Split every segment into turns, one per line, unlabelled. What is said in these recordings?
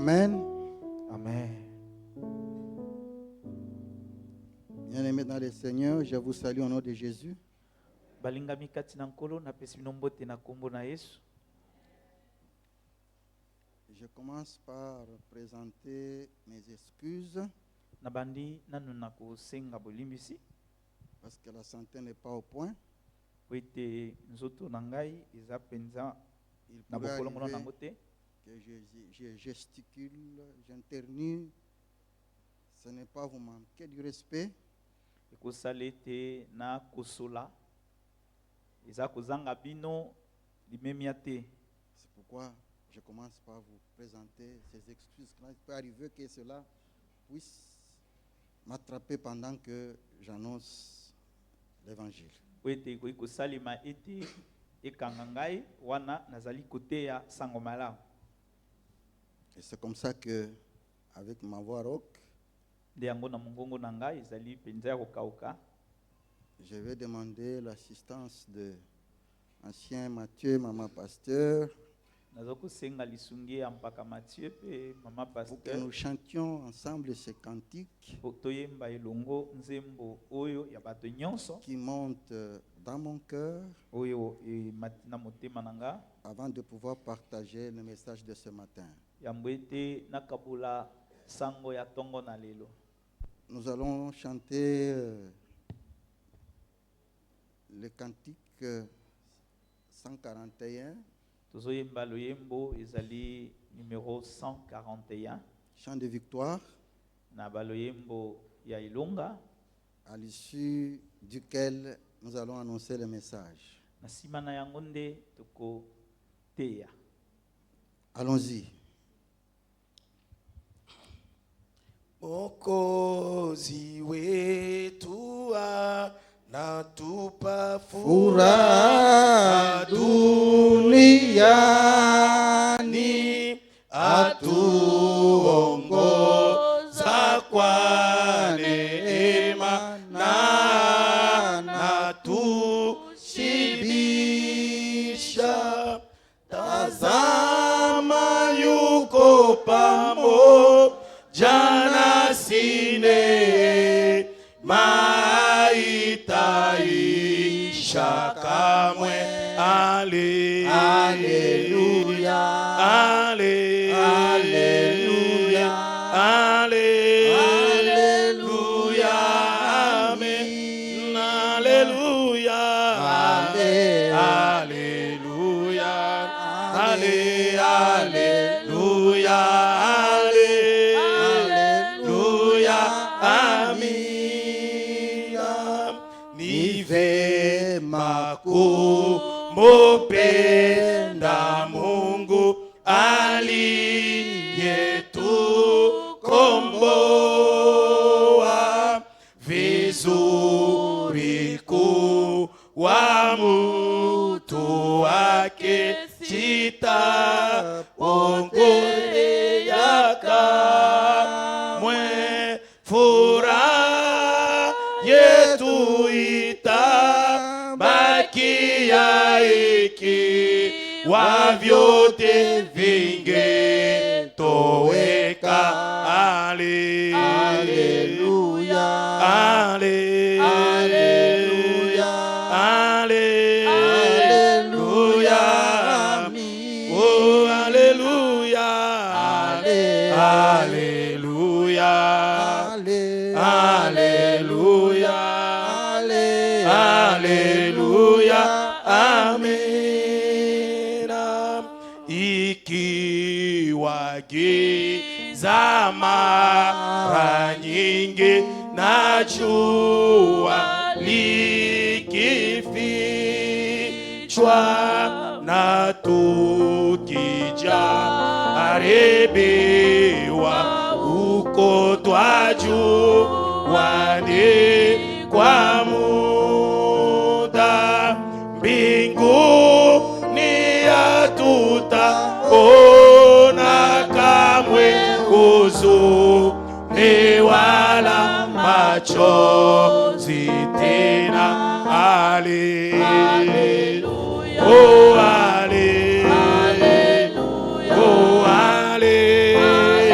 Amen.
Amen.
Bien-aimés dans le Seigneur, je vous salue au nom de Jésus.
Balingami kati na nkolo na pesi bino mbote na kombo na Yesu.
Je commence par présenter mes excuses
Na bandi nanu na kosenga bolimbisi
parce que la santé n'est pas au point.
po ete nzoto na ngai eza penza
Il
na
pourrait
bokolongono
arriver
nango te.
que je gesticule, j'internue. Ce n'est pas vous manquer du respect.
Ekosala ete na kosola eza kozanga bino limemia te.
C'est pourquoi je commence par vous présenter ces excuses. Il peut arriver que cela puisse m'attraper pendant que j'annonce l'évangile.
Po ete ekoki kosalema ete ekanga ngai wana nazali koteya sango malamu.
Et c'est comme ça que, avec ma voix rauque,
Nde yango na mongongo na ngai ezali penza ya kokauka.
je vais demander l'assistance de ancien Mathieu, maman pasteur,
Nazo kosenga lisungi ya mpaka Mathieu pe mama
pour que
pasteur
nous chantions ensemble ces cantiques
po toyemba elongo nzembo oyo ya bato nyonso
qui montent dans mon cœur
oyo emati na motema na nga
avant de pouvoir partager le message de ce matin.
yambo ete nakabola sango ya tongo na lelo.
Nous allons chanter le cantique 141,
Tozoyemba loyembo ezali numéro 141
chant de victoire,
na baloyembo ya ilonga,
à l'issue duquel nous allons annoncer le message.
na sima na yango nde tokoteya.
Allons-y.
Mwokozi wetu anatupa
Furaha duniani,
atuongoza kwa neema na anatushibisha. Tazama yuko pamoja nasi, maitaisha kamwe. Haleluya, haleluya, haleluya, amen. Haleluya, haleluya, haleluya, haleluya, amina. Ni vema kumpenda Mungu aliyetukomboa, vizuri kuwa mtu wake, sitaongea kamwe. Furaha yetu itabakia ikiwa vyote vingetoweka. Haleluya, haleluya, haleluya, oh haleluya, haleluya, haleluya, haleluya, amina. Ikiwa giza mara nyingi na jua likifichwa, na tukijaribiwa uko twajua ni kwa muda, mbinguni hatutaona kamwe huzuni wala machozi tena. Haleluya, oh haleluya, oh haleluya.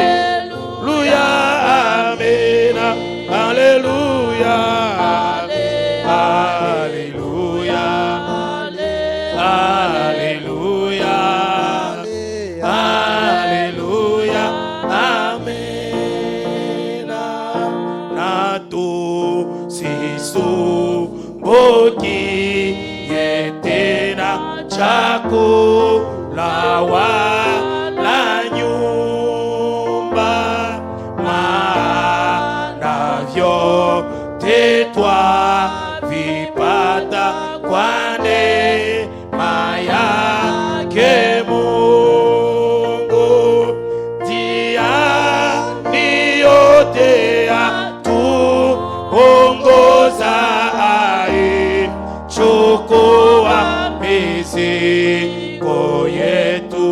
bato sisumbuki yetena chakula wala nyumba maana vyote twavipata kwa neema yake Mungu. Njiani yote atuongoza, aichukua mizigo yetu.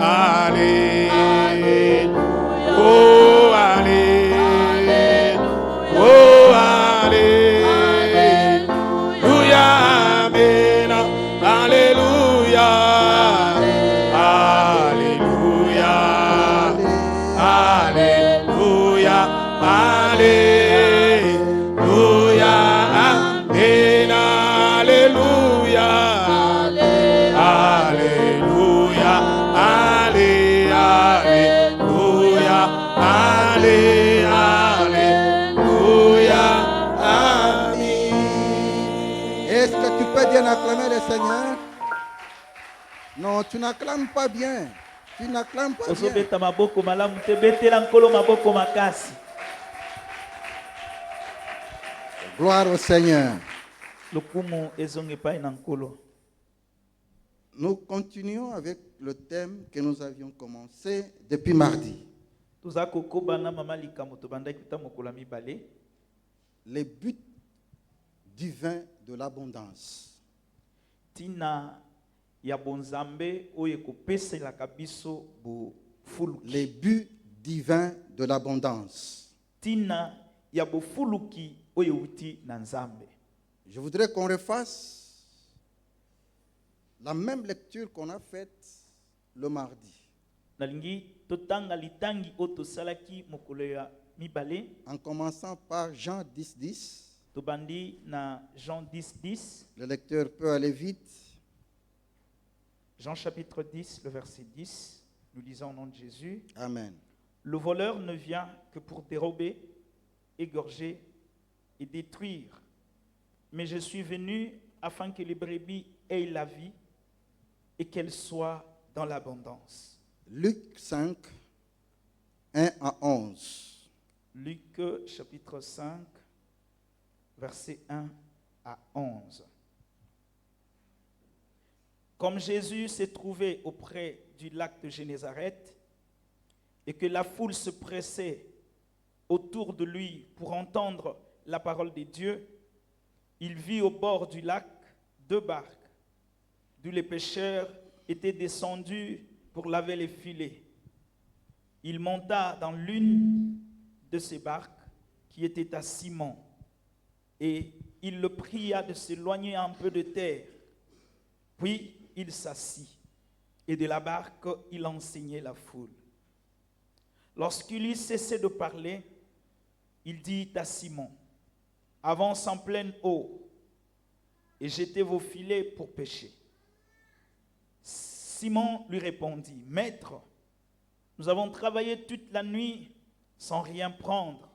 Haleluya, oh haleluya, oh haleluya, amen, haleluya, haleluya, haleluya, haleluya, amen, haleluya, haleluya, haleluya, haleluya, amen.
Est-ce que tu peux bien acclamer le Seigneur? Non, tu n'acclames pas bien. Tu n'acclames pas bien.
Ozobeta maboko malamu te, betela nkolo maboko makasi.
Gloire au Seigneur.
Lokumu ezonge epai na nkolo.
Nous continuons avec le thème que nous avions commencé depuis mardi.
Toza kokoba na mama likambo tobandaki ta mokolo ya mibale.
Les buts divins de l'abondance.
Tina ya bonzambe oyo ekopeselaka biso bofuluki.
Les buts divins de l'abondance.
Tina ya bofuluki oyo euti na nzambe.
Je voudrais qu'on refasse la même lecture qu'on a faite le mardi.
Nalingi totanga litangi oyo tosalaki mokolo ya mibale.
En commençant par Jean 10:10.
Tobandi na Jean 10:10.
Le lecteur peut aller vite.
Jean chapitre 10, le verset 10. Nous lisons au nom de Jésus.
Amen.
Le voleur ne vient que pour dérober, égorger et détruire. Mais je suis venu afin que les brebis aient la vie et qu'elles soient dans l'abondance.
Luc 5, 1 à 11.
Luc chapitre 5, verset 1 à 11. Comme Jésus s'est trouvé auprès du lac de Génézareth et que la foule se pressait autour de lui pour entendre la parole de Dieu, il vit au bord du lac 2 barques, d'où les pêcheurs étaient descendus pour laver les filets. Il monta dans l'une de ces barques qui était à Simon, et il le pria de s'éloigner un peu de terre. Puis il s'assit, et de la barque il enseignait la foule. Lorsqu'il eut cessé de parler, il dit à Simon: avance en pleine eau et jetez vos filets pour pêcher. Simon lui répondit: Maître, nous avons travaillé toute la nuit sans rien prendre,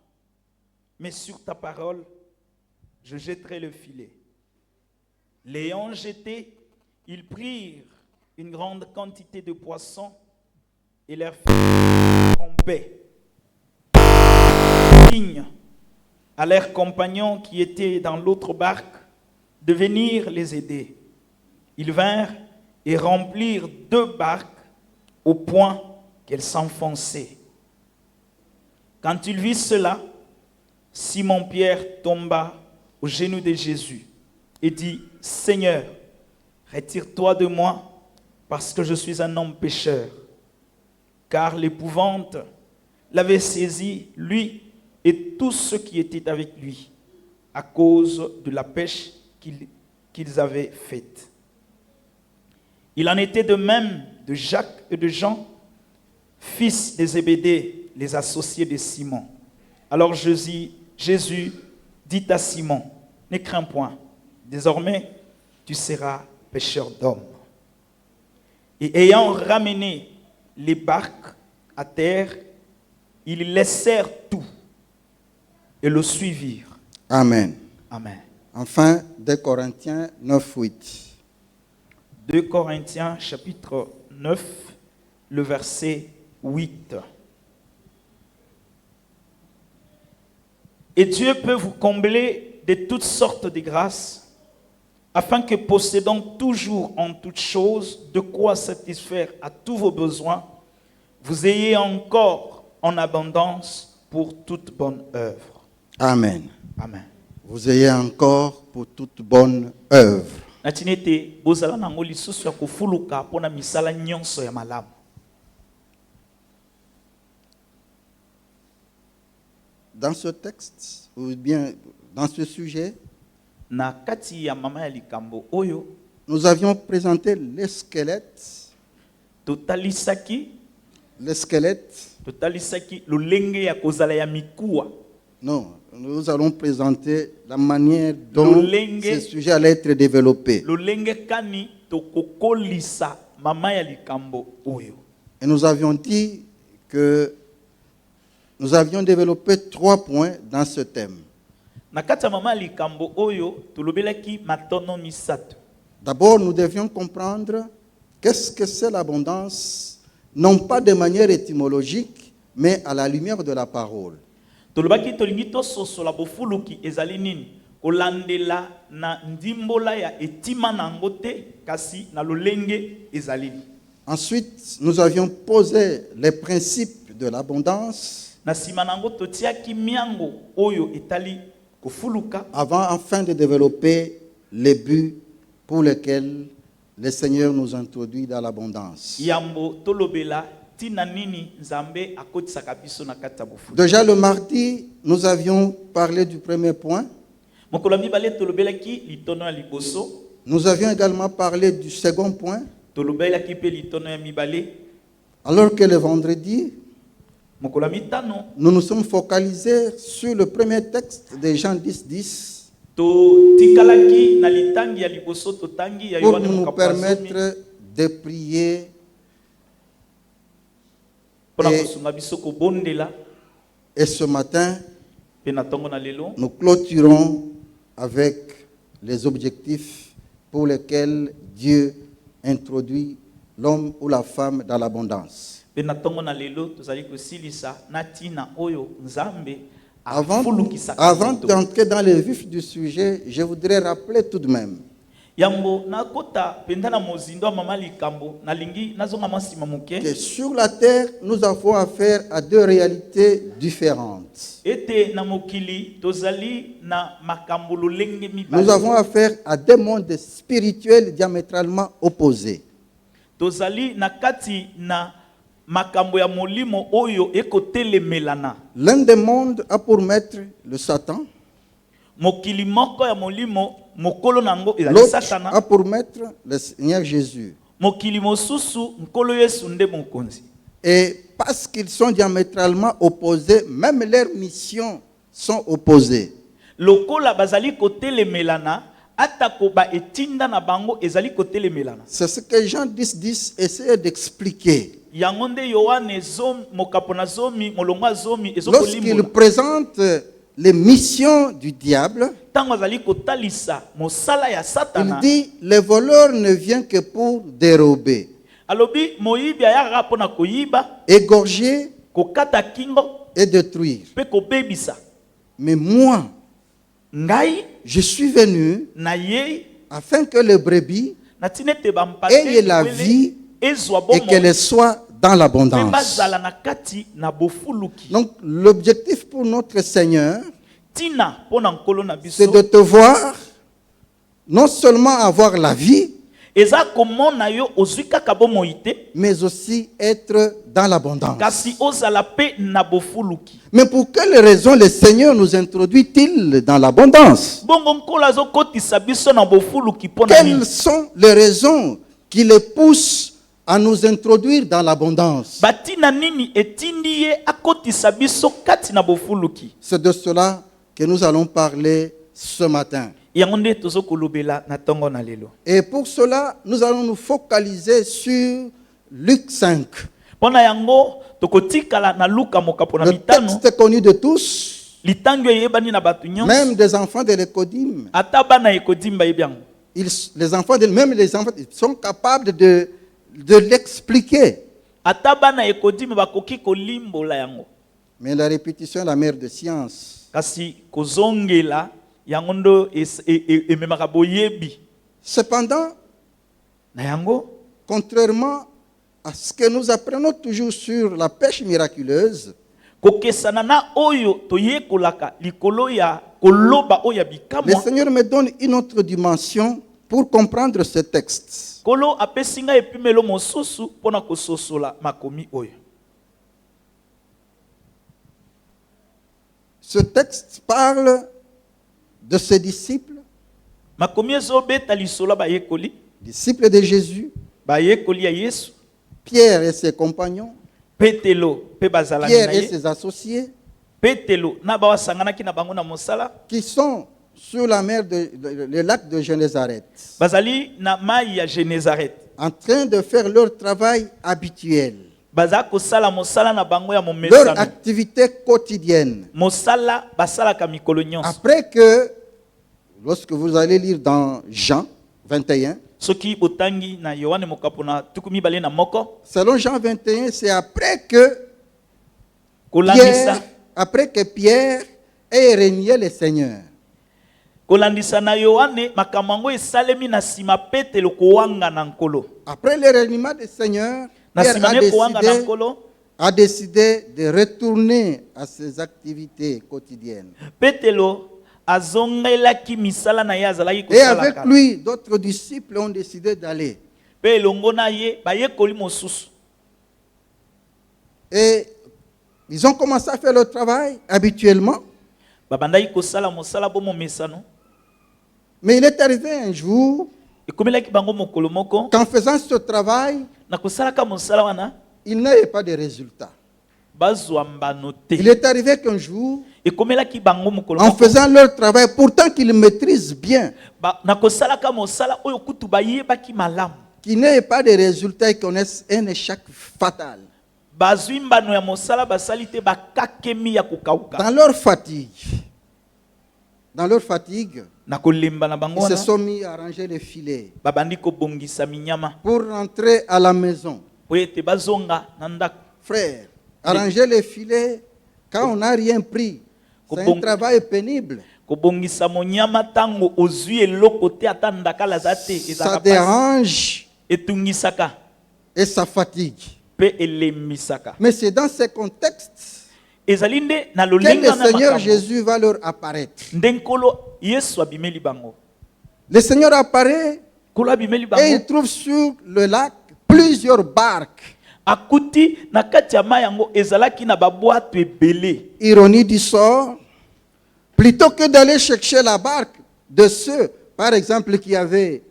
mais sur ta parole, je jetterai le filet. L'ayant jeté, ils prirent une grande quantité de poissons et leur firent tromper. Signe à leurs compagnons qui étaient dans l'autre barque de venir les aider. Ils vinrent et remplirent 2 barques au point qu'elles s'enfonçaient. Quand il vit cela, Simon-Pierre tomba aux genoux de Jésus et dit: Seigneur, retire-toi de moi, parce que je suis un homme pécheur. Car l'épouvante l'avait saisi, lui et tous ceux qui étaient avec lui, à cause de la pêche qu'ils avaient faite. Il en était de même de Jacques et de Jean, fils de Zébédée, les associés de Simon. Alors Jésus dit à Simon: ne crains point, désormais tu seras pêcheur d'hommes. Et ayant ramené les barques à terre, ils laissèrent tout et le suivirent.
Amen.
Amen.
Enfin, 2 Corinthiens 9, 8.
2 Corinthiens chapitre 9, le verset 8. Et Dieu peut vous combler de toutes sortes de grâces, afin que possédant toujours en toutes choses de quoi satisfaire à tous vos besoins, vous ayez encore en abondance pour toute bonne œuvre.
Amen.
Amen.
Vous ayez encore pour toute bonne œuvre.
Natinete bozala nango lisusu ya kofuluka pona misala nyonso ya malamu.
Dans ce texte, ou bien dans ce sujet,
Na kati ya mama ya likambo oyo
nous avions présenté les squelettes,
totalisaki lolenge ya kozala ya mikuwa.
Non, nous allons présenter la manière dont ce sujet allait être développé.
Lolenge kani tokokolisa mama ya likambo oyo.
Et nous avions dit que nous avions développé 3 points dans ce thème.
Na kati ya mama ya likambo oyo tolobelaki matono misato.
D'abord, nous devions comprendre qu'est-ce que c'est l'abondance, non pas de manière étymologique, mais à la lumière de la parole.
Tolobaki tolingi tososola bofuluki ezali nini kolandela na ndimbola ya etima nango te kasi na lolenge ezali.
Ensuite, nous avions posé les principes de l'abondance
Na sima nango totiaki miango oyo etali kofuluka
avant enfin de développer les buts pour lesquels le Seigneur nous introduit dans l'abondance.
yambo tolobela tina nini nzambe akotisaka biso na kati ya bofuluki.
Déjà le mardi, nous avions parlé du premier point.
Mokolo mibale tolobelaki litono ya liboso,
Nous avions également parlé du second point.
tolobelaki pe litono ya mibale.
Alors que le vendredi,
Mokolo mitano
nous nous sommes focalisés sur le premier texte de Jean 10, 10
to tikalaki na litangi ya liboso totangi ya
pour
Yohane
nous
mokapo ya zomi,
permettre de prier.
pona
et-
kosunga biso kobondela.
Et ce matin,
Pe na tongo na lelo
nous clôturons avec les objectifs pour lesquels Dieu introduit l'homme ou la femme dans l'abondance.
pe na tongo na lelo tozali kosilisa na tina oyo nzambe
Avant
afulukisaka moto.
d'entrer dans le vif du sujet, je voudrais rappeler tout de même
Yambo nakota penda na mozindo ya mama likambo nalingi nazonga masima moke
que sur la terre, nous avons affaire à 2 réalités différentes.
ete na mokili tozali na makambo lolenge
Nous
mibale.
avons affaire à 2 mondes spirituels diamétralement opposés.
Tozali na kati na makambo ya molimo oyo ekotelemelana.
L'un des mondes a pour maître le Satan,
Mokili moko ya molimo mokolo nango ezali
l'autre a
satana.
pour maître le Seigneur Jésus.
Mokili mosusu nkolo Yesu nde mokonzi.
Et parce qu'ils sont diamétralement opposés, même leurs missions sont opposées.
Lokola bazali kotelemelana atako ba etinda na bango ezali kotelemelana.
C'est ce que Jean 10, 10 essaie d'expliquer.
Yango nde Yohane mokapo na zomi molongo ya zomi
Lorsqu'il
ezokolimola.
présente les missions du diable,
Tango azali kotalisa mosala ya
il
satana.
dit, le voleur ne vient que pour dérober,
Alobi moyibi ayaka pona koyiba,
égorger
kokata kingo
et détruire.
pe kobebisa.
Mais moi,
Ngai
je suis venu
na ye
afin que les brebis
na tinete bampate
aient la vie
ezwa
et
bomo
qu'elles soient dans
pe
l'abondance.
bazala na kati na bofuluki.
Donc l'objectif pour notre Seigneur,
Tina pona nkolo na
c'est
biso
de te voir non seulement avoir la vie,
eza komona yo ozwi kaka bomoi te
mais aussi être dans l'abondance.
kasi ozala pe na bofuluki.
Mais pour quelles raisons le Seigneur nous introduit-il dans l'abondance?
Bongo nkolo azokotisa biso na bofuluki pona
Quelles
nini?
sont les raisons qui les poussent à nous introduire dans l'abondance?
Batina nini etindi ye akotisa biso kati na bofuluki?
C'est de cela que nous allons parler ce matin.
Yango nde tozokolobela na tongo na lelo.
Et pour cela, nous allons nous focaliser sur Luc 5.
Pona yango tokotikala na Luka mokapo na
Le
mitano.
texte connu de tous,
litango eyebani na bato nyonso
Même des enfants de l'écodime.
ata bana ekodim bayebi yango
Même les enfants ils sont capables de l'expliquer.
ata bana ekodim bakoki kolimbola yango.
Mais la répétition est la mère de science.
Kasi kozongela yango ndo ememaka boyebi
Cependant,
na yango.
contrairement à ce que nous apprenons toujours sur la pêche miraculeuse,
Kokesana na oyo toyekolaka likolo ya koloba oyo
le
bikamwa.
Seigneur me donne une autre dimension pour comprendre ce texte.
Kolo apesinga epimelo mosusu pona kososola makomi oyo.
Ce texte parle de ses disciples,
Makomi ezobeta lisola bayekoli,
disciples de Jésus,
bayekoli ya Yesu,
Pierre et ses compagnons,
Petelo pe bazalaki
Pierre
na
et
ye,
ses associés,
Petelo na bawasanganaki na bango na mosala,
qui sont sur la mer le lac de Génézareth,
bazali na mai ya Génézareth.
en train de faire leur travail habituel,
Baza kosala mosala na bango ya
leur
momesano.
activité quotidienne.
Mosala basalaka mikolo nyonso.
Après que, lorsque vous allez lire dans Jean 21,
Soki botangi na Yohane mokapo na tukumi bale na moko,
selon Jean 21, c'est
kolandisa
après que Pierre ait régné le Seigneur.
kolandisa na Yohane makamango esalemi na sima Petelo kowanga na nkolo.
Après le régnement du Seigneur,
Na
Pierre
sima ne kowanga na nkolo,
a décidé de retourner à ses activités quotidiennes.
Petelo azongelaki misala na ye azalaki
Et avec
kosala.
lui, d'autres disciples ont décidé d'aller.
Pe elongo na ye bayekoli mosusu.
Et ils ont commencé à faire leur travail habituellement.
Babandaki kosala mosala bo momesano.
Mais il est arrivé un jour
Ekomelaki bango mokolo moko
qu'en faisant ce travail,
na kosalaka mosala wana
il n'avait pas de résultat.
bazwa mbano
Il
te.
est arrivé qu'un jour,
Ekomelaki bango mokolo
en
moko
faisant leur travail, pourtant qu'ils maîtrisent bien,
na kosalaka mosala oyo kutu bayebaki malamu.
qu'ils n'aient pas de résultats et connaissent un échec fatal.
Bazwi mbano ya mosala basali te bakakemi ya kokauka.
Dans leur fatigue,
Na kolemba na bango
ils se
wana
sont mis à ranger les filets
babandi kobongisa minyama
pour rentrer à la maison.
po ete bazonga na ndako.
Frère, arranger les filets quand on n'a rien pris, c'est un travail pénible.
Kobongisa monyama tango ozwi eloko te ata ndakala za te
Ça
ezaka pasi.
dérange
Etungisaka
et ça fatigue.
pe elemisaka.
Mais c'est dans ces contextes
Ezali nde na
que
lolinga
le
na
Seigneur
makambo.
Jésus va leur apparaître.
Ndenkolo Yesu abimeli bango.
Le Seigneur apparaît
Kolo abimeli
et
bango.
il trouve sur le lac plusieurs barques.
Akuti na kati ya mai yango ezalaki na babwato ebele.
Ironie du sort, plutôt que d'aller chercher la barque de ceux, par exemple, qui avaient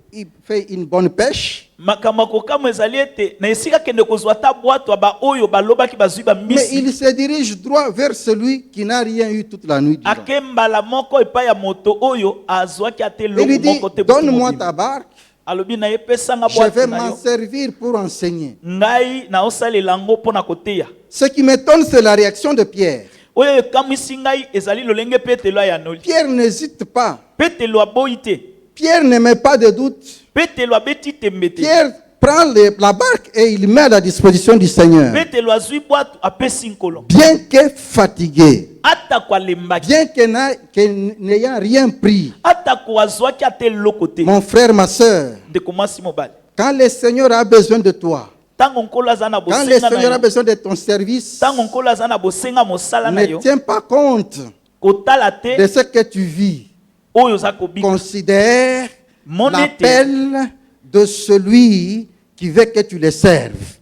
fait une bonne pêche,
Makambo kokamo ezali ete na esika kende kozwa ta bwato ya ba oyo balobaki bazwi ba
mais
mbisi.
il se dirige droit vers celui qui n'a rien eu toute la nuit. durant.
Akembala moko epai ya moto oyo azwaki ate
Il lui
loko
dit,
moko te.
donne-moi ta barque,
Alobi na ye pesanga
je vais
bwato na
m'en
yo.
servir pour enseigner.
Ngai na osalela yango mpo na koteya.
Ce qui m'étonne, c'est la réaction de Pierre.
Oyo ekamwisi ngai ezali lolenge Petelo ayanoli.
Pierre n'hésite pas.
Petelo aboyi te.
Pierre ne met pas de doute.
Petelo abeti tembe te.
Pierre prend la barque et il met à la disposition du Seigneur.
Petelo azwi bwato apesi nkolo.
Bien que fatigué,
Atako alembaki.
bien que n'ayant rien pris,
Atako azwaki ate loko te.
mon frère, ma soeur,
Ndeko mwasi mobali.
quand le Seigneur a besoin de toi,
Tango nkolo aza na
quand le
bosenga na
Seigneur a
yo.
besoin de ton service,
Tango nkolo aza na bosenga mosala na
ne
yo.
tiens pas compte
Kotala
de
te
ce que tu vis.
oyo za kobika.
Considère
Monete.
l'appel de celui qui veut que tu le serves.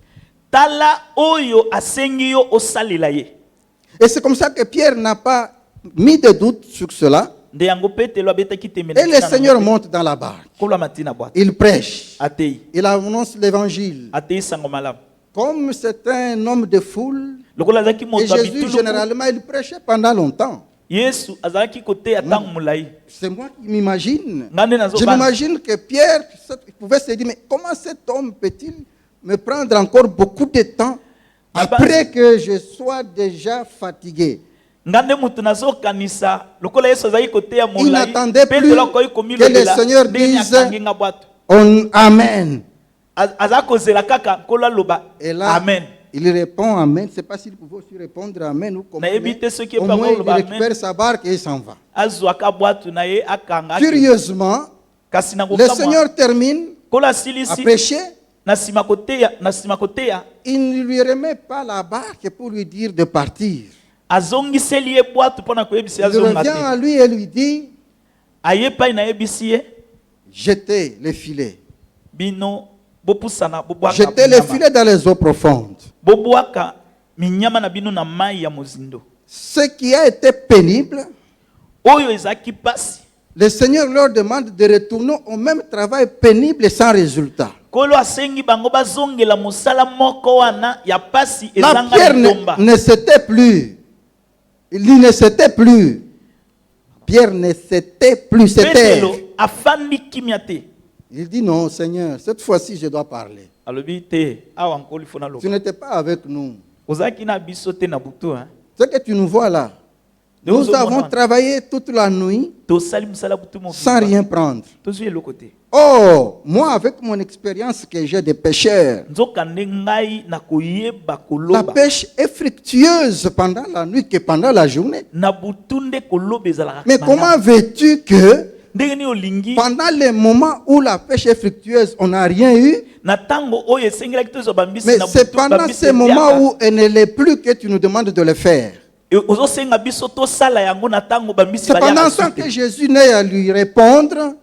Tala oyo asengi yo osalela ye.
Et c'est comme ça que Pierre n'a pas mis de doute sur cela.
Nde yango Petelo abetaki tembe.
Et le Seigneur monte dans la barque.
Kolo amati na bwato.
Il prêche.
Atei.
Il annonce l'évangile.
Atei sango malamu.
Comme c'est un homme de foule,
Lokola azaki
et
moto
Jésus,
abitulu.
généralement, il prêchait pendant longtemps.
Yesu azalaki koteya tango mulai.
C'est moi qui m'imagine.
Ngande nazo
Je
bana.
m'imagine que Pierre pouvait se dire, mais comment cet homme peut-il me prendre encore beaucoup de temps après que je sois déjà fatigué?
ngande mutu nazo kanisa lokola Yesu azali kote ya
Il
molai
n'attendait plus
Petelo koyi komi
que le
lobela,
Seigneur
ndenge
dise
akangi nga bwato.
Amen.
Aza kozela kaka nkolo aloba
Et là,
amen.
il répond Amen. Je ne sais pas s'il pouvait aussi répondre Amen ou comment.
Nayebi te soki
Au
epa
moins, il
koloba
récupère
amen.
sa barque et il s'en va.
Azwaka bwato na ye akanga ake.
Curieusement,
Kasi na
le
kokamwa
Seigneur termine
nkolo
à
asilisi
pêcher.
na nsima koteya
Il ne lui remet pas la barque pour lui dire de partir.
azongiseli ye bwato mpo na koyebisa
Il
azonga
revient
te.
à lui et lui dit
Aye epai nayebisi ye
jetez les filets.
bino bopusana bobwaka
Jetez les
minyama.
filets dans les eaux profondes.
Bobwaka minyama na bino na mai ya mozindo.
Ce qui a été pénible,
Oyo ezaki pasi.
le Seigneur leur demande de retourner au même travail pénible et sans résultat.
Kolo asengi bango bazongela mosala moko wana ya pasi
La
ezanga
pierre
litomba.
ne s'était plus. Il ne s'était plus. Pierre ne s'était plus. C'était.
Petelo afandi kimia te.
Il dit non, Seigneur, cette fois-ci je dois parler.
Alobi te awa nkoli fona
Tu
loka.
n'étais pas avec nous.
Ozaki na biso te na butu hein.
Ce que tu nous vois là, nous avons travaillé toute la nuit
Tosali musala butu mo.
sans rien prendre.
Tozui eloko te.
Oh, moi avec mon expérience que j'ai des pêcheurs,
Nzokande ngai na koyeba
la
koloba.
pêche est fructueuse pendant la nuit que pendant la journée.
Na butu nde koloba ezalaka.
Mais comment veux-tu que
ndenge ni olingi
pendant les moments où la pêche est fructueuse, on n'a rien eu,
na tango oyo esengelaki tozwa bambisi
mais
na
c'est
butu
pendant
bambisi
ces moments
eliaka.
où elle ne l'est plus que tu nous demandes de le faire.
Ozosenga biso tosala yango na tango bambisi
C'est pendant
baliaka
sans
sute.
que Jésus n'ait à lui répondre.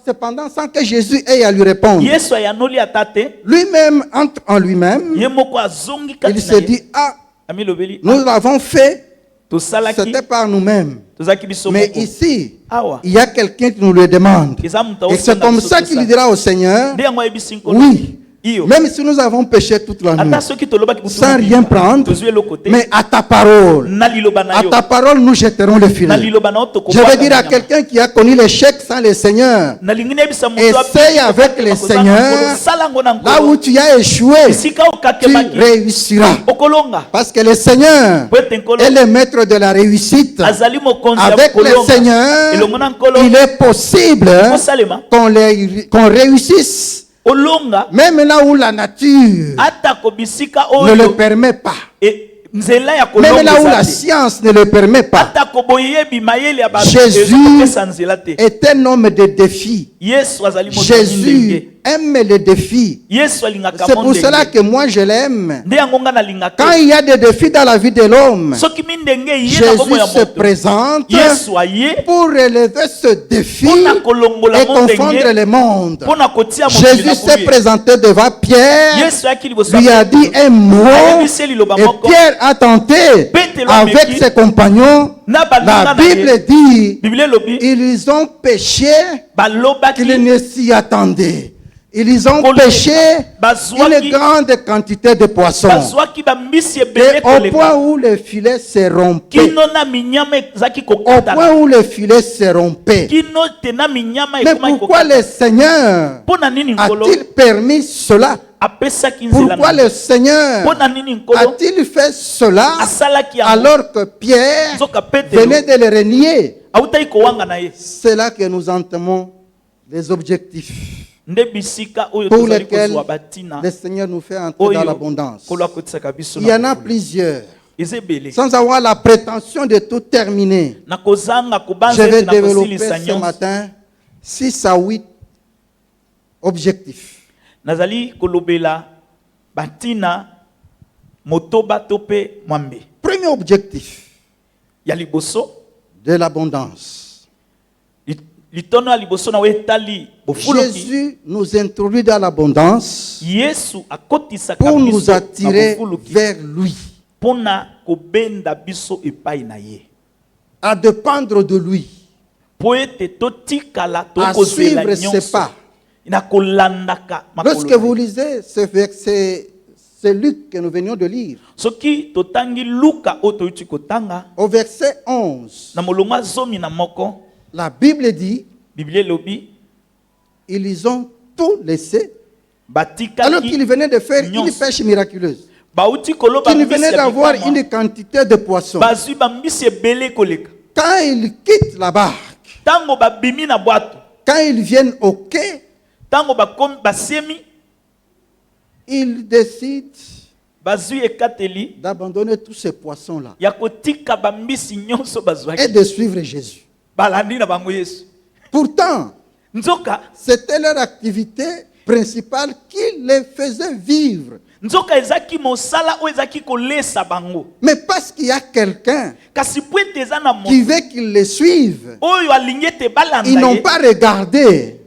Cependant, sans que Jésus ait à lui répondre.
Yesu ayanoli ata te
Lui-même entre en lui-même.
ye moko azongi kati
Il
na
se
ye.
dit, ah,
Amilobeli
nous l'avons fait,
tosalaki
c'était par nous-mêmes.
tozaki biso
Mais
moko.
ici,
Awa
il y a quelqu'un qui nous le demande.
eza mutu
Et c'est
aosenga
comme
biso
ça qu'il
tosala.
dira au Seigneur,
nde yango ayebisi nkolo
oui,
iyo
même si nous avons péché toute la nuit,
ata soki tolobaki butu
sans rien prendre,
tozwi eloko te
mais à ta parole,
na liloba na
à
yo
ta parole, nous jetterons le
na
filet.
liloba na yo
Je vais dire à
tokobwaka
quelqu'un qui a connu l'échec sans le Seigneur,
nalingi nayebisa moto
essaye avec le Seigneur,
sala yango na
là où
nkolo
tu as échoué,
esika
tu
okakemaki
réussiras.
okolonga
Parce que le Seigneur
po ete nkolo
est le maître de la réussite.
azali mokonzi ya
Avec le
kolonga
Seigneur,
elongo na nkolo
il est possible
kosalema
qu'on réussisse,
olonga
même là où la nature
atako bisika
ne le
oyo
permet pas.
nzela ya
Même
kolonga
là où la
eza te.
science ne le permet pas.
atako boyebi mayele ya bato
Jésus
ezokopesa nzela te.
est un homme de défis.
Yesu azali moto ya
Jésus
ndenge.
aime les défis.
Yesu alingaka
C'est pour
mondenge.
cela que moi je l'aime.
nde yango nga nalingaka
Quand il y a des défis dans la vie de l'homme,
soki mindenge ye na bomoi ya
Jésus se
moto
présente
yesu aye
pour relever ce défi
mpona kolongola
et confondre
mondenge
les mondes.
mpona kotia mokili
Jésus
na
s'est
boye.
présenté devant Pierre,
yesu ayaki liboso
lui
ya
a dit un mot,
ayebisi liloba
et
moko
Pierre a tenté
Petelo
avec
ameki.
ses compagnons.
na baninga
La
na ye
Bible dit,
biblia elobi
ils ont péché
balobaki
qu'ils ne s'y attendaient. Ils ont
Koleka.
pêché
Bazwaki-
une grande quantité de poissons.
bazwaki bambisi
Et
ebele
au point
koleka
où le filet se rompait,
kino na minyama ezalaki
au
kokatana
point où le filet se rompait.
kino te na minyama
Mais
ekomaki
pourquoi le Seigneur
mpona nini nkolo
a-t-il permis cela?
apesaki nzela
Pourquoi
na
le Seigneur
mpona nini nkolo
a-t-il fait cela
asalaki yango
alors que Pierre
nzoka petelo
venait de le renier?
awutaki kowanga na ye
C'est là que nous entamons les objectifs
nde bisika oyo
pour
tozali
lesquels
kozwa batina
le Seigneur nous fait entrer dans
oyo
l'abondance.
nkolo akotisaka biso
Il y en a
na mokolo.
plusieurs.
eza ebele
Sans avoir la prétention de tout terminer,
na kozanga
je
kobanza
vais
ete na
développer
kosilisa
ce
nyonso
matin 6 à 8 objectifs.
nazali kolobela batina motoba to mpe mwambe
Premier objectif
ya liboso
de l'abondance.
litono ya liboso na yo etali bofuluki
Jésus nous introduit dans l'abondance
yesu akotisaka
pour
biso
nous
na
attirer
bofuluki
vers lui,
mpona kobenda biso epai na ye
à dépendre de lui,
mpo ete totikala
à
tokozela
suivre ses
nyonso
pas.
na kolandaka
Lorsque
makolo
vous
na ye.
lisez ce verset, c'est Luc que nous venions de lire,
soki totangi luka oyo toyuti kotanga
au verset 11,
na molongo ya zomi na moko
la Bible dit,
biblia elobi
ils ont tout laissé alors
batikaki
qu'ils venaient de faire une
nyonso.
pêche miraculeuse.
bauti koloba
Qui
mbisi
venait
ya
d'avoir
bikamwa.
une quantité de poissons.
Bazui ba mbisi ebele koleka.
Quand ils quittent la barque,
Tango babimi na bwato.
quand ils viennent au quai,
Tango bakomi basemi
ils décident
bazui ekateli
d'abandonner tous ces poissons-là
ya kotika ba mbisi nyonso bazwaki.
et de suivre Jésus.
Balandi na bango Yesu.
Pourtant,
Nzoka
c'était leur activité principale qui les faisait vivre.
nzoka ezaki mosala o ezaki kolesa bango.
Mais parce qu'il y a quelqu'un
Kasi po ete eza na
qui
moto
veut qu'ils les suivent,
oyo alingi ete balanda
ils n'ont
ye,
pas regardé.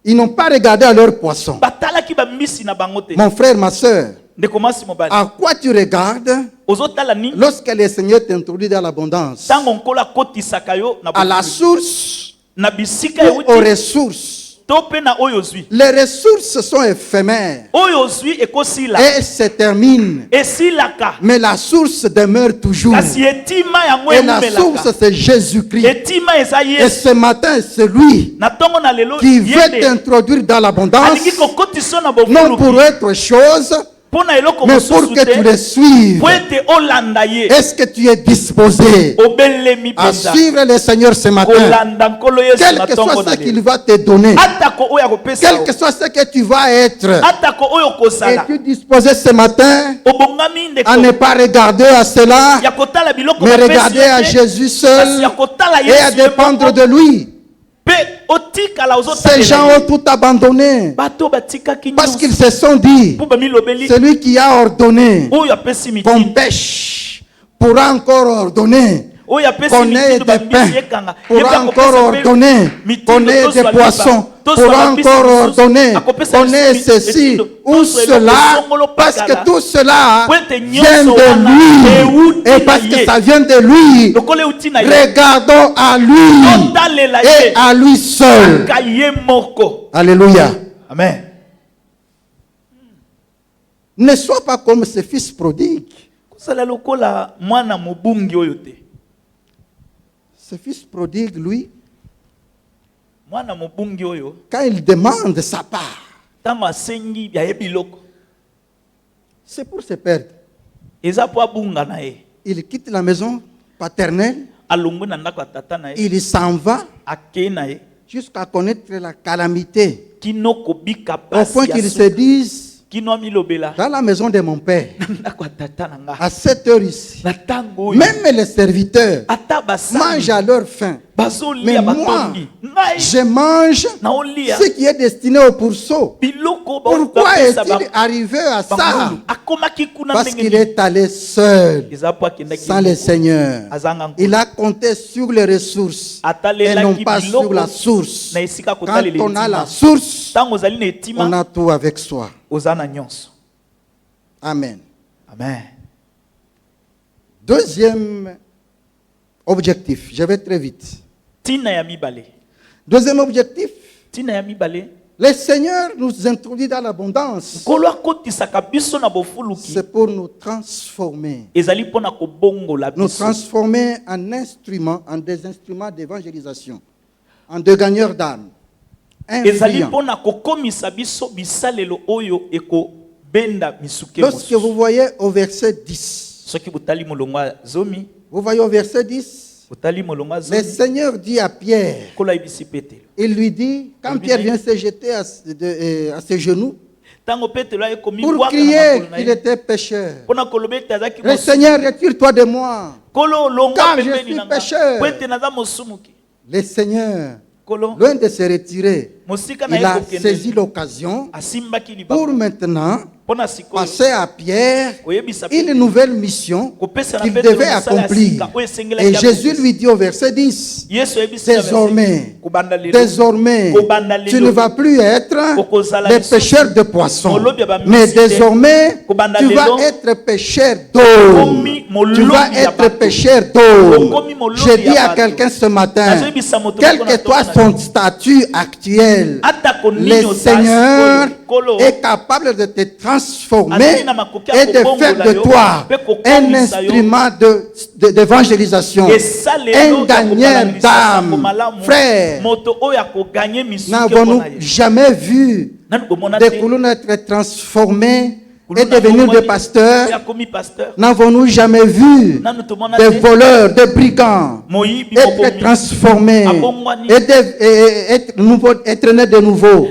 Ils n'ont pas regardé à leurs poissons.
batalaki ba mbisi na bango te.
Mon frère, ma soeur,
Ndeko mwasi mobali.
à quoi tu regardes
Ozotala nini?
lorsque le Seigneur t'introduit dans l'abondance?
Tango nkola kotisaka yo na
À la
bokulu.
source
Na bisika
ou aux
euti
ressources.
to pe na oyo zwi.
Les ressources sont éphémères
Oyo zwi ekosila.
et elles se terminent.
Esilaka.
Mais la source demeure toujours.
Kasi etima yango
Et la source,
emumelaka.
c'est Jésus-Christ.
Etima eza
Et
Yesu.
ce matin, c'est lui
Na tongo na lelo
qui veut
yende.
t'introduire dans l'abondance,
Alingi kokotisa na
non
bokulu.
pour autre chose,
Pona eloko
mais pour
mosusu
que tu les
te.
suives.
Po ete olanda ye.
Est-ce que tu es disposé
Obelemi
à
penza.
suivre le Seigneur ce matin?
Kolanda nkolo Yesu
Quel
na
que
tongo
soit
na
ce qu'il
lelo.
va te donner,
Atako oyo akopesa
quel
yo.
que soit ce que tu vas être,
Atako oyo kosala.
es-tu disposé ce matin
Obongami ndeko.
à ne pas regarder à cela,
Ya kotala biloko
mais
bapesi
regarder
yo
à
te.
Jésus
Kasi
seul
ya kotala
et à
Yesu ye
dépendre
moko.
de lui?
Pe otikala
Ces
ozotalela
gens
ye.
ont tout abandonné
Bato batikaki
parce qu'ils
nyonso.
se sont dit,
Po bamilobeli
celui qui a ordonné
oyo apesi
qu'on
mitindo.
pêche pourra encore ordonner
Oyo apesi
qu'on ait
mitindo
des
bambisi
pains,
yekanga.
pourra encore ordonner qu'on ait des poissons, pourra encore ordonner qu'on ait ceci ou cela, parce que tout cela vient de lui. Et parce que ça vient de lui,
Lokole uti na ye.
regardons à lui
Otalela
et
ye.
à lui seul.
Ka ye moko.
Alléluia.
Amen.
Ne sois pas comme ce fils prodigue.
Kozala lokola mwana mobungi oyo te.
Ce fils prodigue, lui,
Mwana mobungi oyo
quand il demande sa part,
tango asengi ya ye biloko.
c'est pour se perdre.
Eza po abunga na ye.
Il quitte la maison paternelle,
Alongwe na ndako ya tata na ye.
il s'en va
Ake na ye.
jusqu'à connaître la calamité,
Kino kobika
au
pasi
point
ya
qu'ils se
suka.
disent,
Kino amilobela.
dans la maison de mon père,
Na ndako ya tata na nga.
à cette heure ici,
Na tango oyo.
même les serviteurs
Ata basali.
mangent à leur faim.
Bazolia
Mais moi,
batongi. Ngai.
je mange
Na olia.
ce qui est destiné au pourceau.
Biloko
Pourquoi
bapesa
est-il arrivé à ça?
bangulu. Akomaki kuna
Parce
ndenge
qu'il
nini.
est allé seul,
Eza po akendaki
sans le
moko.
Seigneur.
Azanga nkulu.
Il a compté sur les ressources et
Atalelaki
non pas
biloko
sur la source.
na esika
Quand
kotalela
on a
etima.
la source,
Tango ozali na
on
etima,
a tout avec soi.
oza na nyonso.
Amen.
Amen.
Deuxième objectif, je vais très vite.
Tina ya mibale.
Deuxième objectif,
Tina ya mibale.
le Seigneur nous introduit dans l'abondance.
Nkolo akotisaka biso na bofuluki.
C'est pour nous transformer.
Ezali mpona kobongola
Nous
biso.
transformer en instruments, en des instruments d'évangélisation, en de gagneurs d'âmes.
Ezali
Influents.
mpona kokomisa biso bisalelo oyo ekobenda misuke
Lorsque
mosusu.
vous voyez au verset 10,
Soki botali molongo ya zomi,
vous voyez au verset 10,
botali molongo ya
le
zomi,
Seigneur dit à Pierre,
nkolo ayebisi Petelo.
il lui dit, quand Pierre vient se jeter à ses genoux,
Tango Petelo ayekomi
pour
bwaka na
crier
makolo na
qu'il
ye.
était pécheur.
Mpona koloba ete azalaki
Le
mosumu.
Seigneur, retire-toi de moi.
Kolo longwa
Car je
pembeni
suis
na nga.
pécheur.
Po ete naza mosumuki.
Le Seigneur,
Kolo
loin de se retirer,
mosika na
il
ye
a
kokende.
saisi l'occasion
Asimbaki
pour
libaku.
maintenant
Mpona sikoyo
passer à Pierre
koyebisa
une nouvelle mission
kopesa na
qu'il
Petelo
devait
mosala ya
accomplir.
sika oyo esengelaki
Et
ya
Jésus
kopesa.
lui dit au verset 10,
Yesu ayebisi na verset,
désormais,
kobanda lelo,
désormais,
kobanda lelo,
tu ne vas plus être
okozala
des
lisusu
pêcheurs de poissons,
molobi ya bambisi
mais
te.
désormais,
Kobanda
tu vas
lelo,
être pêcheur d'eau.
okomi molobi
Tu vas
ya
être
bato.
pêcheur d'eau.
Okomi molobi
Je dis
ya
à
bato.
quelqu'un ce matin,
Nazoyebisa moto
quel
moko na
que soit
tonga na
son
yo.
statut actuel,
Atako nini
le
ozali
Seigneur
sikoyo, kolo,
est capable de te transformer
azali na makoki ya
et de
kobongola
faire de
yo,
toi
mpe kokomisa
un
yo.
instrument d'évangélisation,
Esalelo
un
ya
gagneur
kobalanisa sango
d'âme.
malamu.
Frère,
Moto oyo akoganye misuke
n'avons-nous
mpona ye.
jamais vu
Nani komona
des
te
colonnes être transformées et devenir des pasteurs, n'avons-nous jamais vu des voleurs, des brigands être transformés et être nés de nouveau?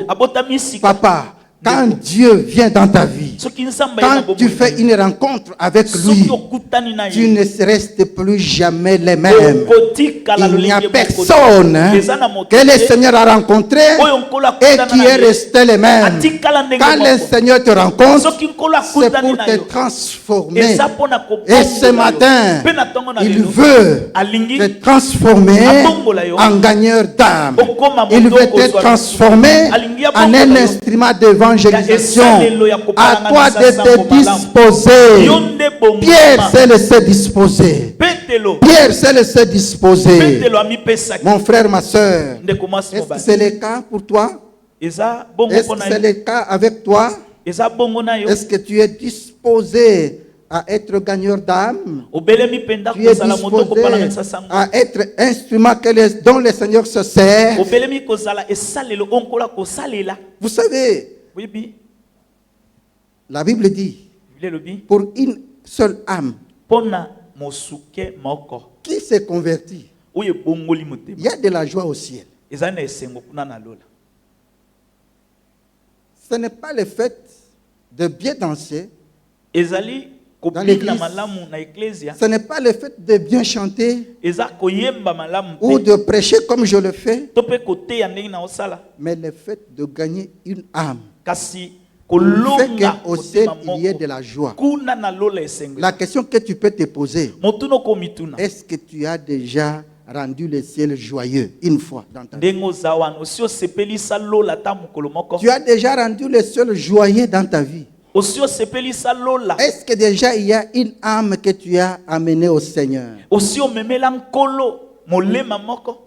Papa, quand Dieu vient dans ta vie, quand tu fais une rencontre avec lui, tu ne restes plus jamais les mêmes. Il n'y a personne que le Seigneur a rencontré et qui est resté les mêmes. Quand le Seigneur te rencontre, c'est pour te transformer. Et ce matin, il veut te transformer en gagneur d'âme. Il veut te transformer en un instrument d'évangélisation. À toi de te disposer. Pierre s'est laissé disposer. Pierre s'est laissé disposer. Mon frère, ma soeur, est-ce que c'est le cas pour toi? Est-ce que c'est le cas avec toi? Est-ce que tu es disposé à être gagneur d'âme? Tu es disposé à être instrument dont le Seigneur se sert? Vous savez, la Bible dit, pour une seule âme qui s'est convertie, il y a de la joie au ciel. Ce n'est pas le fait de bien danser dans l'église. Ce n'est pas le fait de bien chanter ou de prêcher comme je le fais, mais le fait de gagner une âme. Fait qu'au ciel, il y ait de la joie. La question que tu peux te poser, est-ce que tu as déjà rendu le ciel joyeux une fois dans ta vie? Tu as déjà rendu le ciel joyeux dans ta vie? Est-ce que déjà il y a une âme que tu as amenée au Seigneur?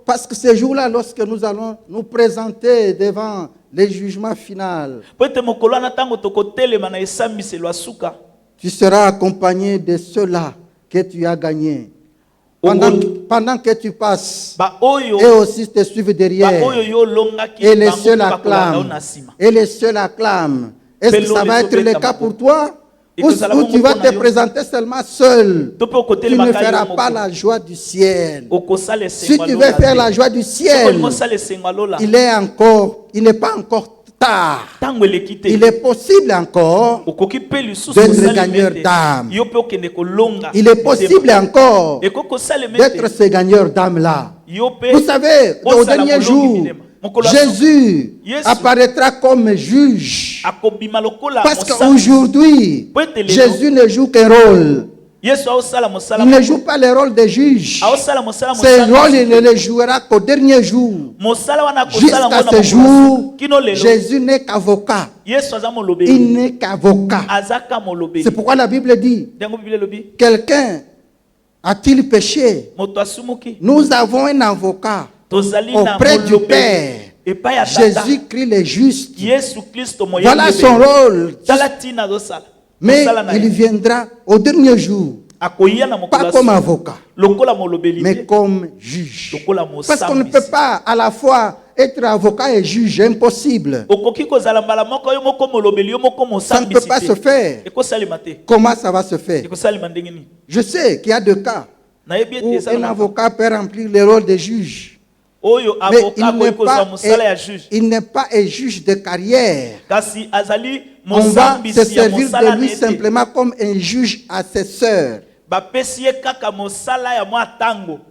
Parce que ce jour-là, lorsque nous allons nous présenter devant le jugement final, tu seras accompagné de ceux-là que tu as gagnés. Pendant que tu passes, et aussi te suivent derrière, et les seuls acclament. Et les seuls acclament. Est-ce que ça va être le cas pour toi? Ou tu vas te présenter seulement seul? Tu ne feras pas la joie du ciel. Si tu veux faire la joie du ciel, il n'est pas encore tard. Il est possible encore d'être gagneur d'âme. Il est possible encore d'être ce gagneur d'âme-là. Vous savez, au dernier jour, Jésus apparaîtra comme juge. Parce qu'aujourd'hui, Jésus ne joue qu'un rôle. Il ne joue pas le rôle de juge. Ce rôle, il ne le jouera qu'au dernier jour. Jusqu'à ce jour, Jésus n'est qu'avocat. Il n'est qu'avocat. C'est pourquoi la Bible dit, quelqu'un a-t-il péché? Nous avons un avocat auprès du Père, Jésus-Christ le juste. Voilà son rôle. Mais il viendra au dernier jour, pas comme avocat, mais comme juge. Parce qu'on ne peut pas à la fois être avocat et juge, impossible. Ça ne peut pas se faire. Comment ça va se faire? Je sais qu'il y a deux cas où un avocat peut remplir le rôle de juge. Mais il n'est pas un juge de carrière. On va se servir de lui simplement comme un juge assesseur.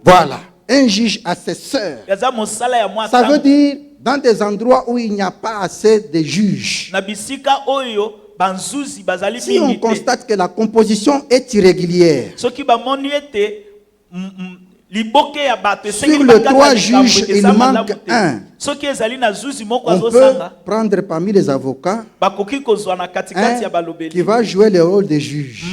Voilà, un juge assesseur. Ça veut dire dans des endroits où il n'y a pas assez de juges. Si on constate que la composition est irrégulière, sur les 3 juges, il manque un. On peut prendre parmi les avocats un qui va jouer le rôle de juge.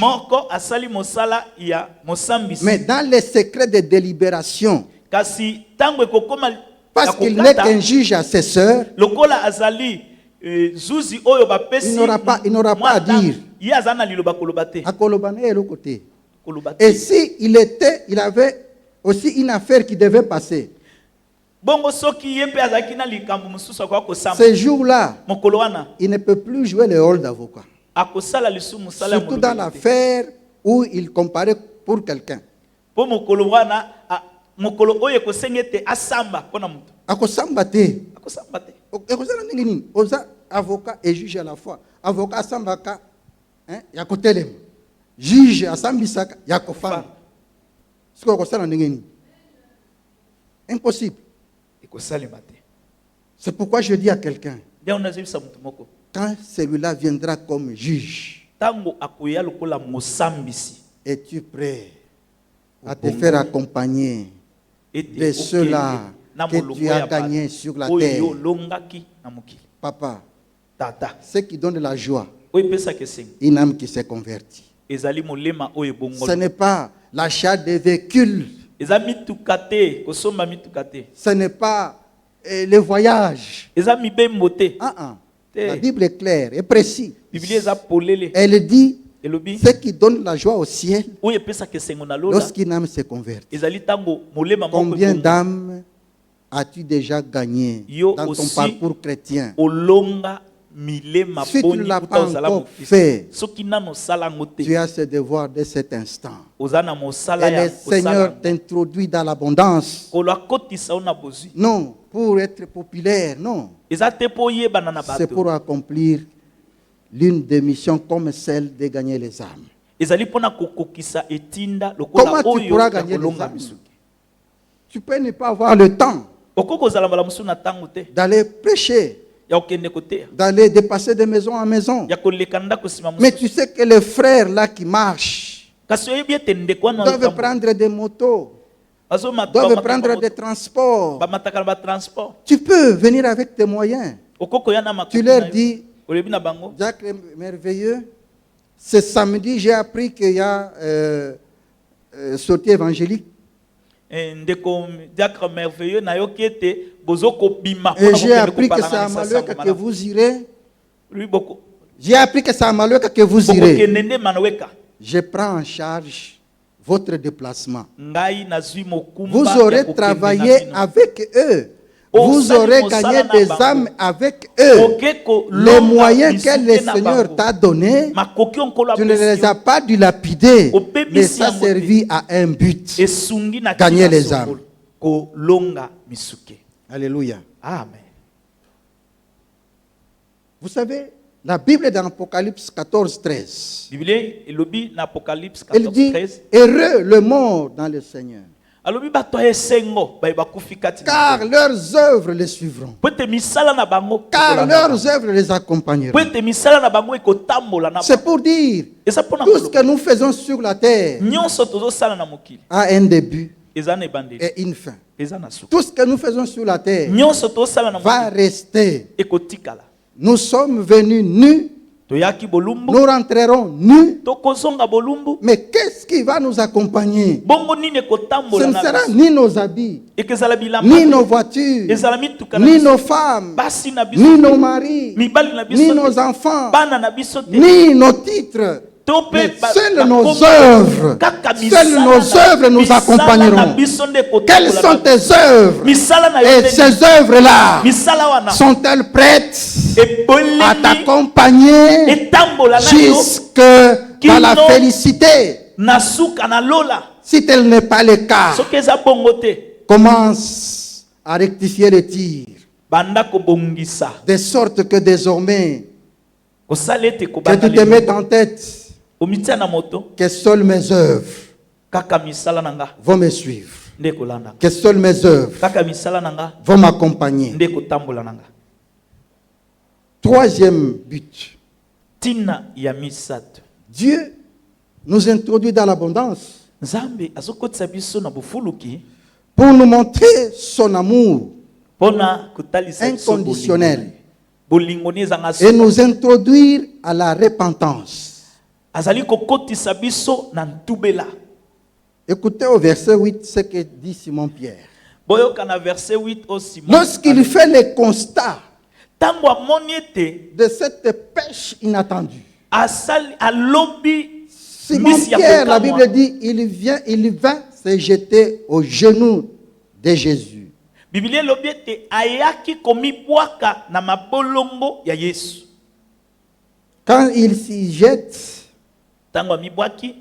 Mais dans les secrets de délibération, parce qu'il n'est qu'un juge assesseur, il n'aura pas à dire. Et si il avait aussi une affaire qui devait passer, ce jour-là, il ne peut plus jouer le rôle d'avocat. Surtout dans l'affaire où il comparait pour quelqu'un. Akosamba te. Ekosala ndenge nini? Oza avocat et juge à la fois. Avocat asambaka yakotelema. Juge asambisaka yakofana. Siko ekosala ndenge nini? Impossible. C'est pourquoi je dis à quelqu'un, quand celui-là viendra comme juge, es-tu prêt à te faire accompagner de ceux-là que tu as gagnés sur la terre? Papa, ce qui donne la joie, une âme qui s'est convertie. Ce n'est pas l'achat des véhicules. Ce n'est pas le voyage. La Bible est claire et précise. Elle dit ce qui donne la joie au ciel lorsqu'une âme se convertit. Combien d'âmes as-tu déjà gagné dans ton parcours chrétien? Si tu ne l'as pas encore fait, tu as ce devoir de cet instant. Et le Seigneur t'introduit dans l'abondance. Non, pour être populaire, non. C'est pour accomplir l'une des missions comme celle de gagner les âmes. Comment tu pourras gagner les âmes? Tu peux ne pas avoir le temps d'aller prêcher, d'aller dépasser de maison en maison. Mais tu sais que les frères là qui marchent doivent prendre des motos, doivent prendre des transports. Tu peux venir avec tes moyens. Tu leur dis, Jacques merveilleux, ce samedi j'ai appris qu'il y a sortie évangélique. Et j'ai appris que c'est à Maloueka que vous irez. J'ai appris que c'est à Maloueka que vous irez. Je prends en charge votre déplacement. Vous aurez travaillé avec eux. Vous aurez gagné des âmes avec eux. Les moyens que le Seigneur t'a donnés, tu ne les as pas dilapidés, mais ça a servi à un but: gagner les âmes. Alléluia.
Amen.
Vous savez, la Bible dans Apocalypse 14, 13. Elle dit: heureux le mort dans le Seigneur, car leurs œuvres les suivront, car leurs œuvres les accompagneront. C'est pour dire, tout ce que nous faisons sur la terre a un début et une fin. Tout ce que nous faisons sur la terre va rester. Nous sommes venus nus, nous rentrerons nus. Mais qu'est-ce qui va nous accompagner? Ce ne sera ni nos habits, ni nos voitures, ni nos femmes, ni nos maris, ni nos enfants, ni nos titres. Mais seules nos œuvres nous accompagneront. Quelles sont tes œuvres? Et ces œuvres-là, sont-elles prêtes à t'accompagner jusque dans la félicité? Si tel n'est pas le cas, commence à rectifier les tirs, de sorte que désormais, que tu te mettes en tête que seules mes œuvres vont me suivre, que seules mes œuvres vont m'accompagner. Troisième but, Dieu nous introduit dans l'abondance pour nous montrer son amour inconditionnel et nous introduire à la repentance. Écoutez au verset 8 ce que dit Simon Pierre. Lorsqu'il fait le constat de cette pêche inattendue, Simon Pierre, la Bible dit, il vint se jeter aux genoux de Jésus. Quand il s'y jette,
Tango amibwaki,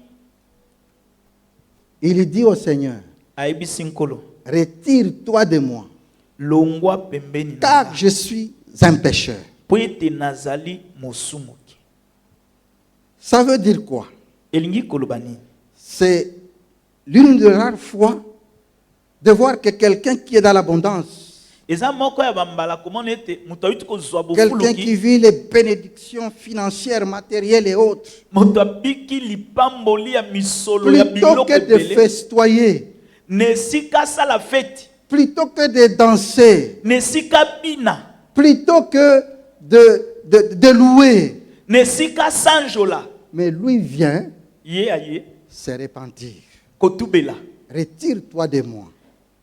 il dit au Seigneur,
ayebisi nkolo,
retire-toi de moi,
longwa pembeni na
car
nga,
je suis un pécheur.
po ete nazali mosumuki.
Ça veut dire quoi?
Elingi koloba nini?
C'est l'une des rares fois de voir que quelqu'un qui est dans l'abondance,
Eza moko ya bambala komona ete moto ayuti kozwa
quelqu'un qui
bofuluki,
vit les bénédictions financières, matérielles et autres,
moto abiki lipamboli ya misolo ya
plutôt
biloko
que de
ebele,
festoyer,
nesika asala feti,
plutôt que de danser,
nesika bina,
plutôt que de louer,
nesika sanjola,
mais lui vient
ye aye
se repentir.
kotubela,
Retire-toi de moi,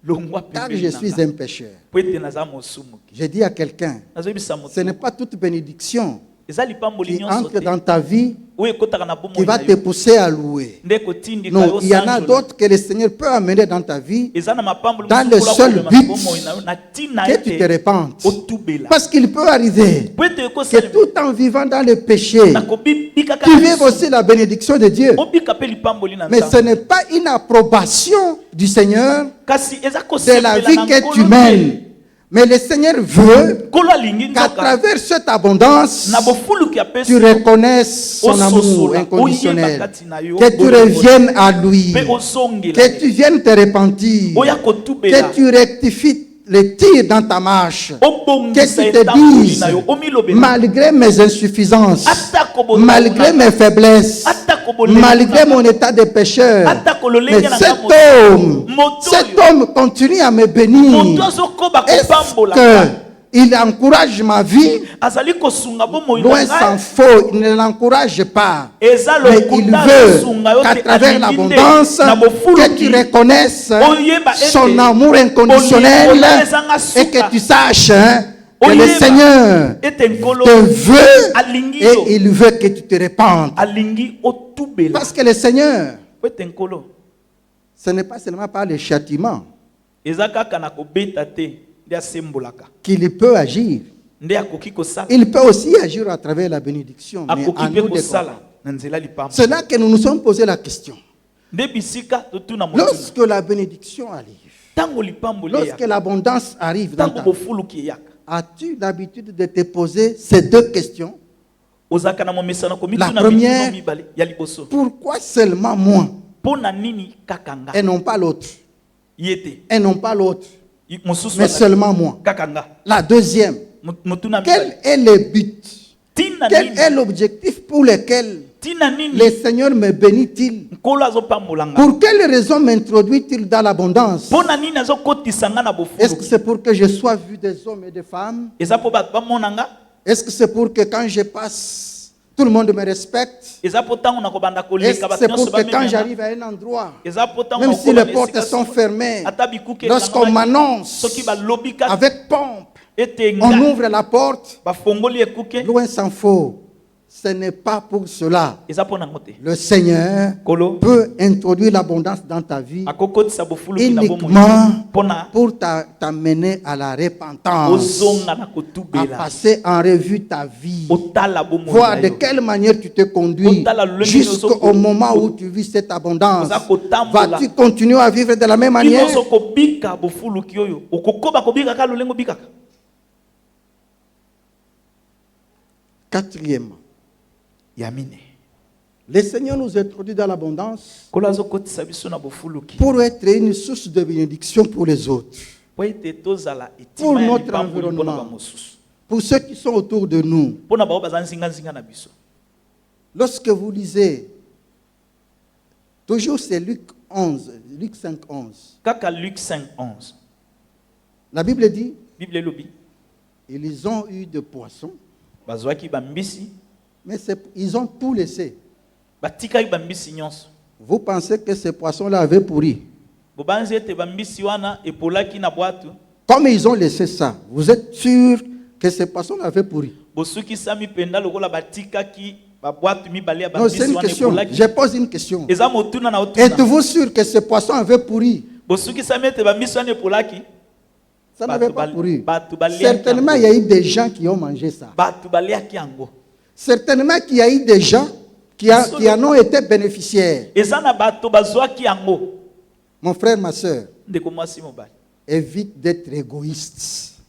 longwa
car
pembeni
je
na
suis
nga,
un pécheur.
po ete naza mosumuki.
Je dis à quelqu'un,
Nazoyebisa moto,
ce n'est pas toute bénédiction
eza lipamboli
qui
nyonso
entre
te
dans ta vie
oyo ekotaka na
qui
bomoi
va
na
te
yo
pousser à louer.
nde kotindika
Non,
yo
il y en a
sanjola.
d'autres que le Seigneur peut amener dans ta vie
Eza na mapamboli
dans
mosusu
le
kola
seul
kolema
but
na bomoi na yo na ntina
que tu te
ete
repentes.
otubela.
Parce qu'il peut arriver
Po ete
que
ekosala
tout en vivant dans le péché,
nakobika
tu vives aussi la bénédiction de Dieu.
obika pe lipamboli na
Mais ce
nzambe.
n'est pas une approbation du Seigneur
Kasi eza
de la
kosepela
vie
na
que
nkolo
tu
te.
mènes. Mais le Seigneur veut
Nkolo alingi
qu'à
nzoka
travers cette abondance,
na bofuluki apesi
tu reconnaisses son amour
ososola,
inconditionnel.
oyeba kati na yo,
Que tu
bolingo.
reviennes à lui.
Pe osongela
Que tu viennes te repentir.
oya kotubela
Que tu rectifies les tirs dans ta marche. Que
obongisa
tu te
etamboli
dises,
na yo omilobela
malgré mes insuffisances,
atako bolingo
malgré
na-
mes faiblesses,
atako bolingo
malgré
na-
mon état de pécheur,
atako
mais
lolenge na
cet
nga
homme,
moto
cet
oyo,
homme continue à me bénir.
moto azokoba
Est-ce
kopambolaka
qu'il encourage ma vie?
azali kosunga bomoi na
Loin s'en
ngai
faut, il ne l'encourage pas.
eza
Mais il
lokuta
veut
azosunga yo
qu'à
te
travers
alingi nde
l'abondance,
na
que tu
bofuluki
reconnaisses
oyeba ete
son amour inconditionnel
bolingo na ezanga
et que
suka.
tu saches que le
Oyeba
Seigneur
ete nkolo
te veut
alingi yo
et il veut que tu te répandes.
alingi otubela
Parce que le Seigneur,
po ete nkolo
ce n'est pas seulement par le châtiment
eza kaka na kobeta te nde asembolaka
qu'il peut agir.
nde akoki kosala
Il peut aussi agir à travers la bénédiction. Mais
akoki
à
mpe
nous de
kosala
comprendre.
na nzela lipamba
C'est là que nous nous sommes posé la question.
nde bisika totuna motuna
Lorsque la bénédiction arrive,
ntango lipamboli
lorsque
eyaka
l'abondance arrive dans
ntango
ta vie,
bofuluki eyaka
as-tu l'habitude de te poser ces deux questions?
ozalaka na momesano komituna
La première-
mitino mibale ya liboso
Pourquoi seulement moi
mpo na nini kaka nga
et non pas l'autre?
ye te
Et non pas l'autre,
mosusu
mais
azali
seulement moi.
kaka nga
La deuxième,
motuna
quel
mibale
est le but?
tina
Quel est
nini
l'objectif pour lequel
tina nini
le Seigneur me bénit-il?
nkolo azopambola nga
Pour quelle raison m'introduit-il dans l'abondance?
mpo na nini azokotisa nga na
Est-ce que
bofuluki
c'est pour que je sois vu des hommes et des femmes?
eza mpo bato bamona nga
Est-ce que c'est pour que quand je passe, tout le monde me respecte?
eza mpo ntango na kobanda
Est-ce
koleka
que
bato
c'est
nyonso
pour que quand
bamemanga
j'arrive à un endroit,
eza mpo ntango
même
na
si
kokoba
les
na
portes
esika
sont
sikoyo,
fermées,
ata bikuke
lorsqu'on m'annonce
soki balobi kaka
avec pompe,
ete
on
nga
ouvre la porte,
bafongoli ekuke
loin s'en faut. Ce n'est pas pour cela.
eza mpo nango te
Le Seigneur
kolo
peut introduire l'abondance dans ta vie
akokotisa bofuluki na bomoi
uniquement
mpona
pour t'amener à la repentance,
ozonga na
à
kotubela
passer en revue ta vie,
otala bomoi
voir
na
de
yo
quelle manière tu te conduis
Otala lolenge
jusqu'au
nyonso
moment où tu vis cette abondance.
oza kotambola.
Vas-tu continuer à vivre de la même
kino
manière?
ozo kobika bofuluki oyo okokoba kobika kaka lolenge obikaka
Quatrièmement,
ya mine
le Seigneur nous introduit dans l'abondance
kolo azokotisa biso na bofuluki
pour être une source de bénédiction pour les autres,
po ete tozala
Pour
etima ya
notre
lipamboli mpona
environnement.
bamosusu
pour ceux qui sont autour de nous.
mpona bao baza nzinganzinga na biso
Lorsque vous lisez, toujours c'est Luc 5, 11,
kaka Luc 5:11
la Bible dit,
bible elobi
ils ont eu de poissons,
bazwaki bambisi
mais ils ont tout laissé.
batikaki bambisi nyonso
Vous pensez que ces poissons-là avaient pourri?
bobanzi ete bambisi wana epolaki na bwatu
Comme ils ont laissé ça, vous êtes sûr que ces poissons avaient pourri?
bosukisami mpenza lokola batikaki babwatu mibale ya
Non, c'est
bambisi
une
wana
question.
epolaki
Je pose une question.
eza motuna na otuna
Êtes-vous sûr que ces poissons avaient pourri?
bosukisami ete bambisi wana epolaki
Ça n'avait pas pourri.
bato baliaki
Certainement, il y a eu des gens qui ont mangé ça.
bato baliaki yango
Certainement qu'il y a eu des gens qui en ont été bénéficiaires. Mon frère, ma soeur, évite d'être égoïste.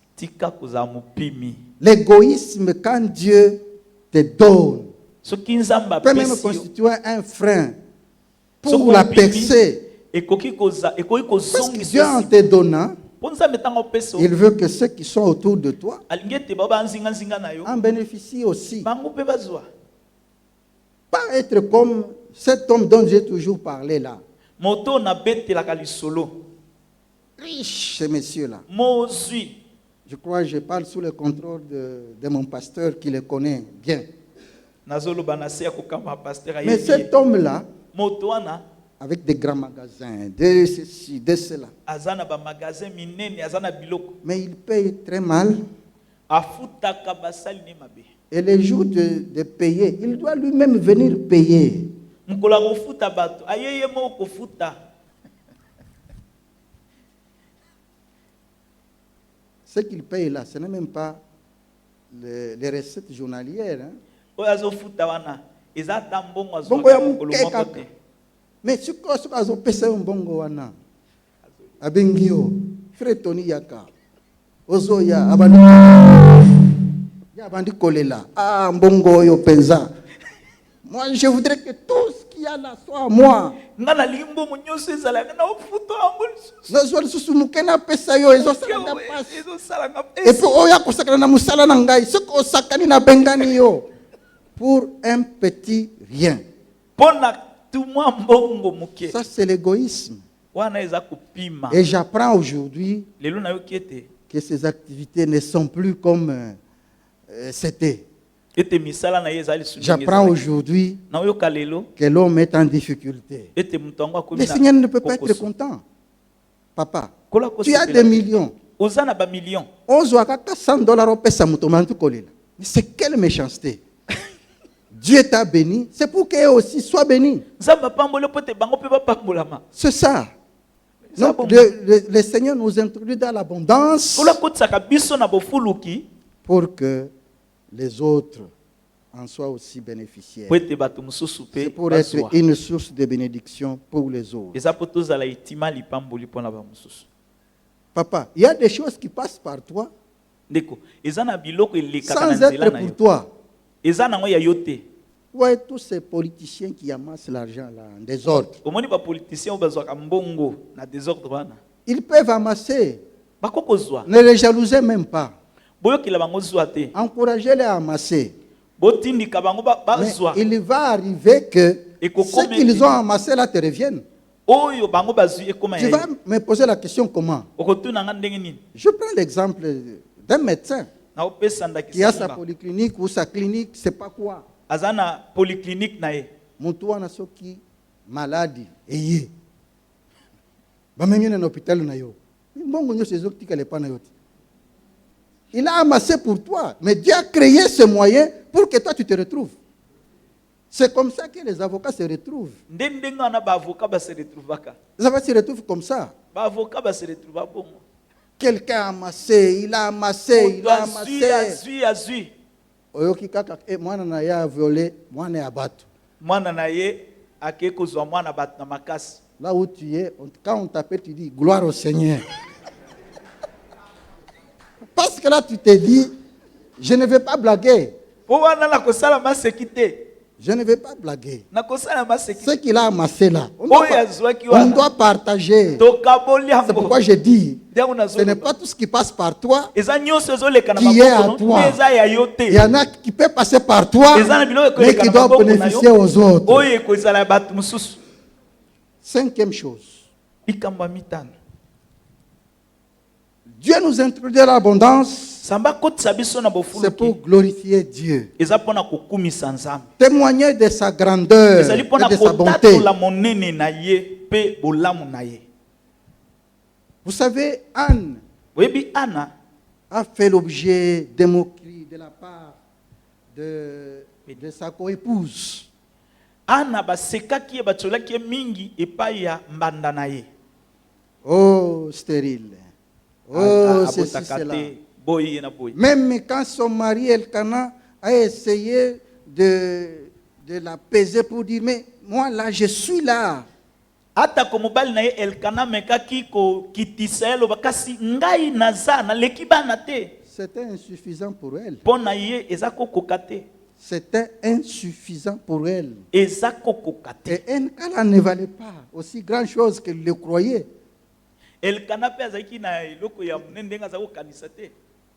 L'égoïsme, quand Dieu te donne, peut même constituer un frein pour la percée. Parce que Dieu, en te donnant, il veut que ceux qui sont autour de toi en bénéficient aussi. Pas être comme cet homme dont j'ai toujours parlé là. Riche, ce monsieur-là. Je crois que je parle sous le contrôle de mon pasteur qui le connaît bien. Mais cet homme-là, avec des grands magasins, de ceci, de cela. Mais il paye très mal. Et les jours de payer, il doit lui-même venir payer. Ce qu'il paye là, ce n'est même pas les recettes journalières. Hein. Mais ce que vous payez un bongo wana, abengio, frère Tony Yaka, ozoya, abandi kolela, ah bongo yo penza. Moi je voudrais que tout ce qu'il y a là soit à moi. Et puis oya kosakana na musala na ngai, ce ko sakani na bengani yo pour un petit rien. Ça, c'est l'égoïsme. Et j'apprends aujourd'hui que ces activités ne sont plus comme c'était. J'apprends aujourd'hui que l'homme est en difficulté. Le Seigneur ne peut pas être content. Papa, tu as des millions. On doit $100 mais c'est quelle méchanceté. Dieu t'a béni, c'est pour qu'eux aussi soient bénis. C'est ça. Donc, le Seigneur nous introduit dans l'abondance pour que les autres en soient aussi bénéficiaires. C'est pour être une source de bénédiction pour les autres. Papa, il y a des choses qui passent par toi sans être pour toi. Ouais, tous ces politiciens qui amassent l'argent là en désordre. Ils peuvent amasser. Ne les jalousez même pas. Encouragez-les à amasser. Mais il va arriver que ce qu'ils ont amassé là te reviennent. Tu vas me poser la question comment? Je prends l'exemple d'un médecin qui a sa polyclinique ou sa clinique, c'est pas quoi.
Azana polyclinique nae.
Mutu wana soki maladi eye. Ba menye na hôpital na yo. Mbongo nyo sezo tika le pana yote. Il a amassé pour toi, mais Dieu a créé ce moyen pour que toi tu te retrouves. C'est comme ça que les avocats se retrouvent.
Ndendenga ba avocat ba se retrouvaka.
Les avocats se retrouvent comme ça.
Ba avocat ba se retrouva bongo.
Quelqu'un a amassé, il a amassé, il a amassé.
Azui.
Oyoki kaka mwana na ya violé, mwana ya batu.
Mwana na ye akeko zo mwana batu na makasi.
Là où tu es, quand on t'appelle, tu dis gloire au Seigneur. Parce que là tu te dis, je ne vais pas blaguer. Je ne vais pas blaguer. Ce qu'il a amassé là, on doit partager. C'est pourquoi je dis, ce n'est pas tout ce qui passe par toi qui est à toi. Il y en a qui peuvent passer par toi, mais qui doivent bénéficier aux autres. Cinquième chose. Dieu nous introduit à l'abondance. C'est pour glorifier Dieu. Témoigner de sa grandeur et de sa bonté. Vous savez, Anne a fait l'objet de moqueries de la part de sa coépouse. Oh, stérile. Oh, ceci, cela. Même quand son mari Elkana a essayé de la peser pour dire, mais moi là, je suis là.
Ata ko mobali na ye Elkana mekaki ko kitisa ye loba kasi ngai naza na leki bana te.
C'était insuffisant pour elle.
Pona ye ezako kokate.
C'était insuffisant pour elle.
Ezako kokate.
Et Elkana ne valait pas aussi grande chose qu'elle le croyait.
Elkana pe azaki na eloko ya munende ngazako kanisa te.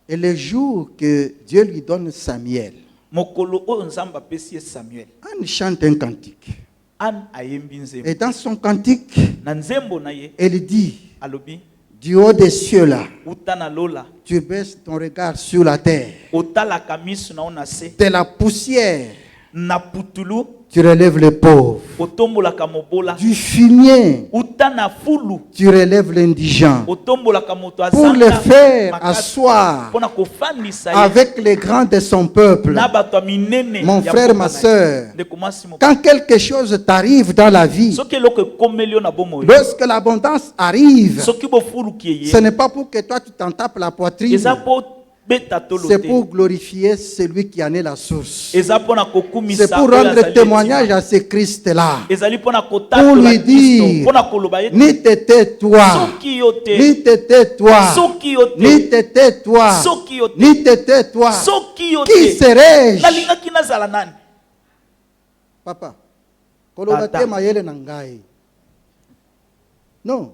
Et le jour que Dieu lui donne Samuel,
Mokolo o nzamba pesi Samuel.
Anne chante un cantique.
Anne ayembi nzembo.
Et dans son cantique,
Na nzembo na ye
elle dit,
alobi
du haut des cieux là,
utana lola
tu baisses ton regard sur la terre.
otala kamisu na ona se
De la poussière,
na putulu
tu relèves les pauvres.
otombolaka mobola
Du fumier,
utana fulu
tu relèves l'indigent.
otombolaka moto
Pour le
azanga
faire
makasi
asseoir
pona kofandisa ye
avec les grands de son peuple.
na bato ya minene
Mon
ya
frère,
mboka
ma
na ye.
soeur,
Ndeko mwasi moko.
quand quelque chose t'arrive dans la vie,
Soki eloko ekomeli yo na bomoi
lorsque l'abondance arrive,
soki bofuluki ye
ce n'est pas pour que toi tu t'en tapes la poitrine,
eza po beta tolo
c'est
te
pour glorifier celui qui en est la source.
eza pona kokumisa
C'est pour
oyo
rendre
azali
témoignage
etima.
à ce Christ-là.
Ezali pona
Pour
kotatola
lui
Kristo
dire,
pona koloba ye
ni te tais-toi,
soki yo te
ni te tais-toi,
soki yo te
ni te tais-toi,
soki yo te
ni te tais-toi.
soki yo
Qui
te
serais-je?
nalingaki nazala nani
Papa, koloba
Tata.
te mayele na ngai. Non.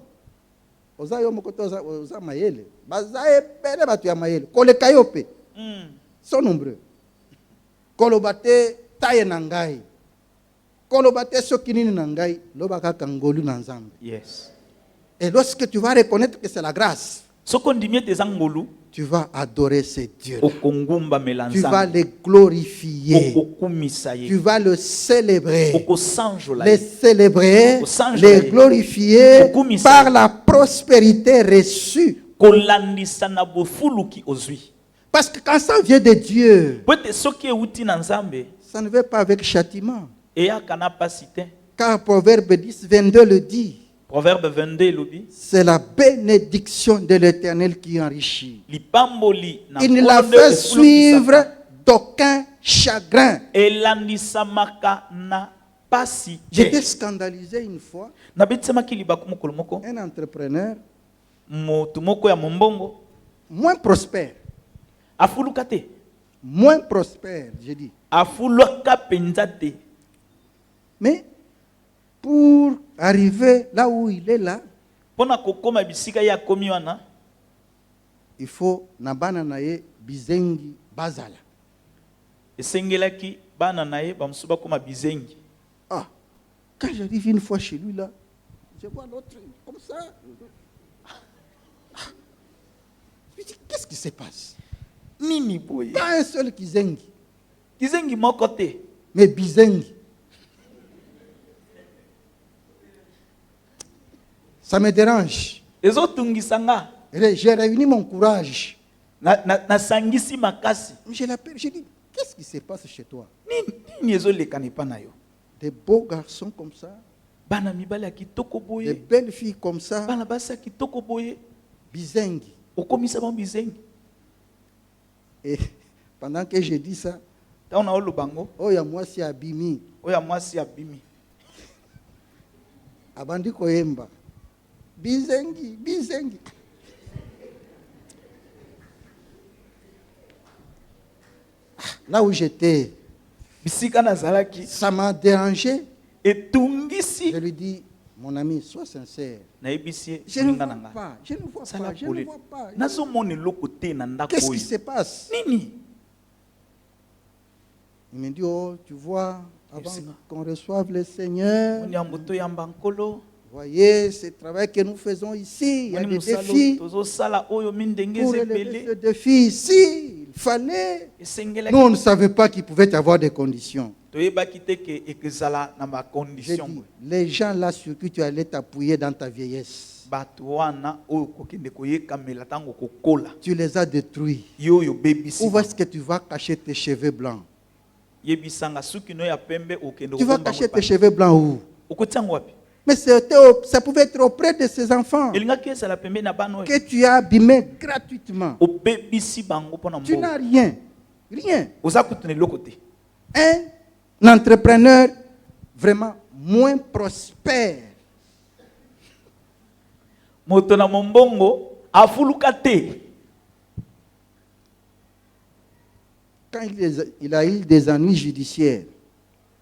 Oza yo moko to oza mayele. Baza ebele batu ya mayele. Koleka yo pe. Sont nombreux. Koloba te taye na ngai. Koloba te soki nini na ngai, loba kaka ngolu na nzambe.
yes
Et lorsque tu vas reconnaître que c'est la grâce,
soko ndimi ete eza ngolu
tu vas adorer ce Dieu.
okongumbamela
Tu vas
nzambe
le glorifier.
okokumisa
Tu
ye
vas le célébrer.
okosanjola
Les
ye
célébrer,
Osange
les
la-
glorifier
Okumisa.
par la prospérité reçue.
kolandisa na bofuluki ozwi
Parce que quand ça vient de Dieu,
po ete soki euti na nzambe
ça ne vient pas avec châtiment.
eyaka na pasi te.
Car Proverbe 10, 22 le dit.
Proverbe 22 elobi
C'est la bénédiction de l'Éternel qui enrichit.
lipamboli na
Il ne la
Nkondo
fait
efulukisaka.
suivre d'aucun chagrin.
elandisamaka na pasi
J'étais
te.
scandalisé une fois.
nabetisamaki libaku mokolo moko
Un entrepreneur
motu moko ya mombongo
moins prospère.
afuluka te
Moins prospère, j'ai dit.
afulaka penza te
Mais pour arriver là où il est là,
mpona kokoma bisika ye akomi wana
il faut nabana na ye bizengi bazala.
esengelaki bana na ye bamosusu bakoma bizengi.
Ah, quand j'arrive une fois chez lui là, je vois l'autre comme ça. Je me dis, qu'est-ce qui se passe?
nini boye
Pas un seul kizengi,
kizengi moko te
mais bizengi. Ça me dérange.
ezotungisa nga
J'ai réuni mon courage.
nasangisi makasi
Je l'appelle, je dis, qu'est-ce qui se passe chez toi?
nini ezolekana epa na yo
Des beaux garçons comme ça,
bana mibali ya kitoko
des
boye
belles filles comme ça,
bana basi ya kitoko boye
bizengi.
okomisa bango bizengi
Et pendant que je dis ça,
ntango na oloba ngo
oh ya moi si abimi,
oyo ya mwasi abimi
abandi koyemba. Bizengi, bizengi. Là où j'étais,
bisika nazalaki
ça m'a dérangé.
etungisi
Je lui dis, mon ami, sois sincère.
nayebisi ye
Je ne
moninga
vois
na ngai
pas, je ne vois
sala
pas, je ne
pole
vois pas.
nazomona eloko te na ndako
Qu'est-ce qui
oyo
se passe?
nini
Il me dit, oh, tu vois, avant
Merci.
qu'on reçoive le Seigneur,
moni yango toyamba nkolo
voyez ce travail que nous faisons ici. Il y a
moni
des
mosala
défis.
tozosala oyo mindenge
Pour
eza
relever ce
ebele
défi ici, il fallait.
esengelaki
Nous, on ne savait pas qu'il pouvait y avoir des conditions.
toyebaki te ke ekozala na
J'ai
bacondition
dit,
boye
les gens là sur qui tu allais t'appuyer dans ta vieillesse,
bato wana oyo kokende koyekamela ntango kokola
tu les as détruits.
yo oyo obebisi
Où est-ce que tu vas cacher tes cheveux blancs?
yebisanga suki no ya pembe okende
Tu vas cacher tes cheveux blancs où?
okotia yango wapi
Mais ça pouvait être auprès de ces enfants
elingaki ezala pembe na bana oyo
que tu as abîmés gratuitement.
obebisi bango mpona
Tu
mbongo
n'as rien. Rien.
oza kutu na eloko te
Un un entrepreneur vraiment moins prospère.
Moto na mombongo afuluka te.
Quand il a eu des ennuis judiciaires,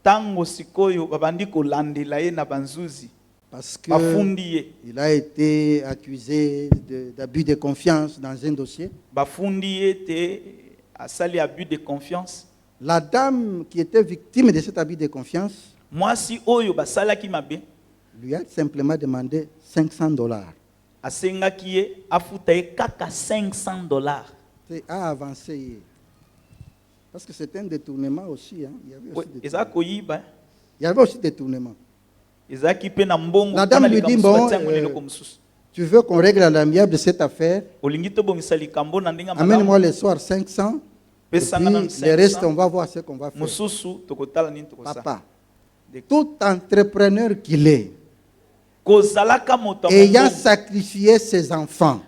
Tango sikoyo babandi kolandela ye na banzuzi.
parce
Bafundi ye.
qu'il a été accusé d'abus de confiance dans un dossier.
Bafundi ye te asali abus de confiance.
La dame qui était victime de cet abus de confiance
Mwasi oyo basalaki mabe
lui a simplement demandé $500.
asengaki ye afuta ye kaka $500.
C'est à avancer. Parce que c'était un détournement aussi. Hein. Il y avait aussi détournement. La dame lui dit, bon, tu veux qu'on règle à l'amiable cette affaire? Amène-moi le soir 500. Et puis, le reste, on va voir ce qu'on va faire. Papa, tout entrepreneur qu'il est, ayant sacrifié ses enfants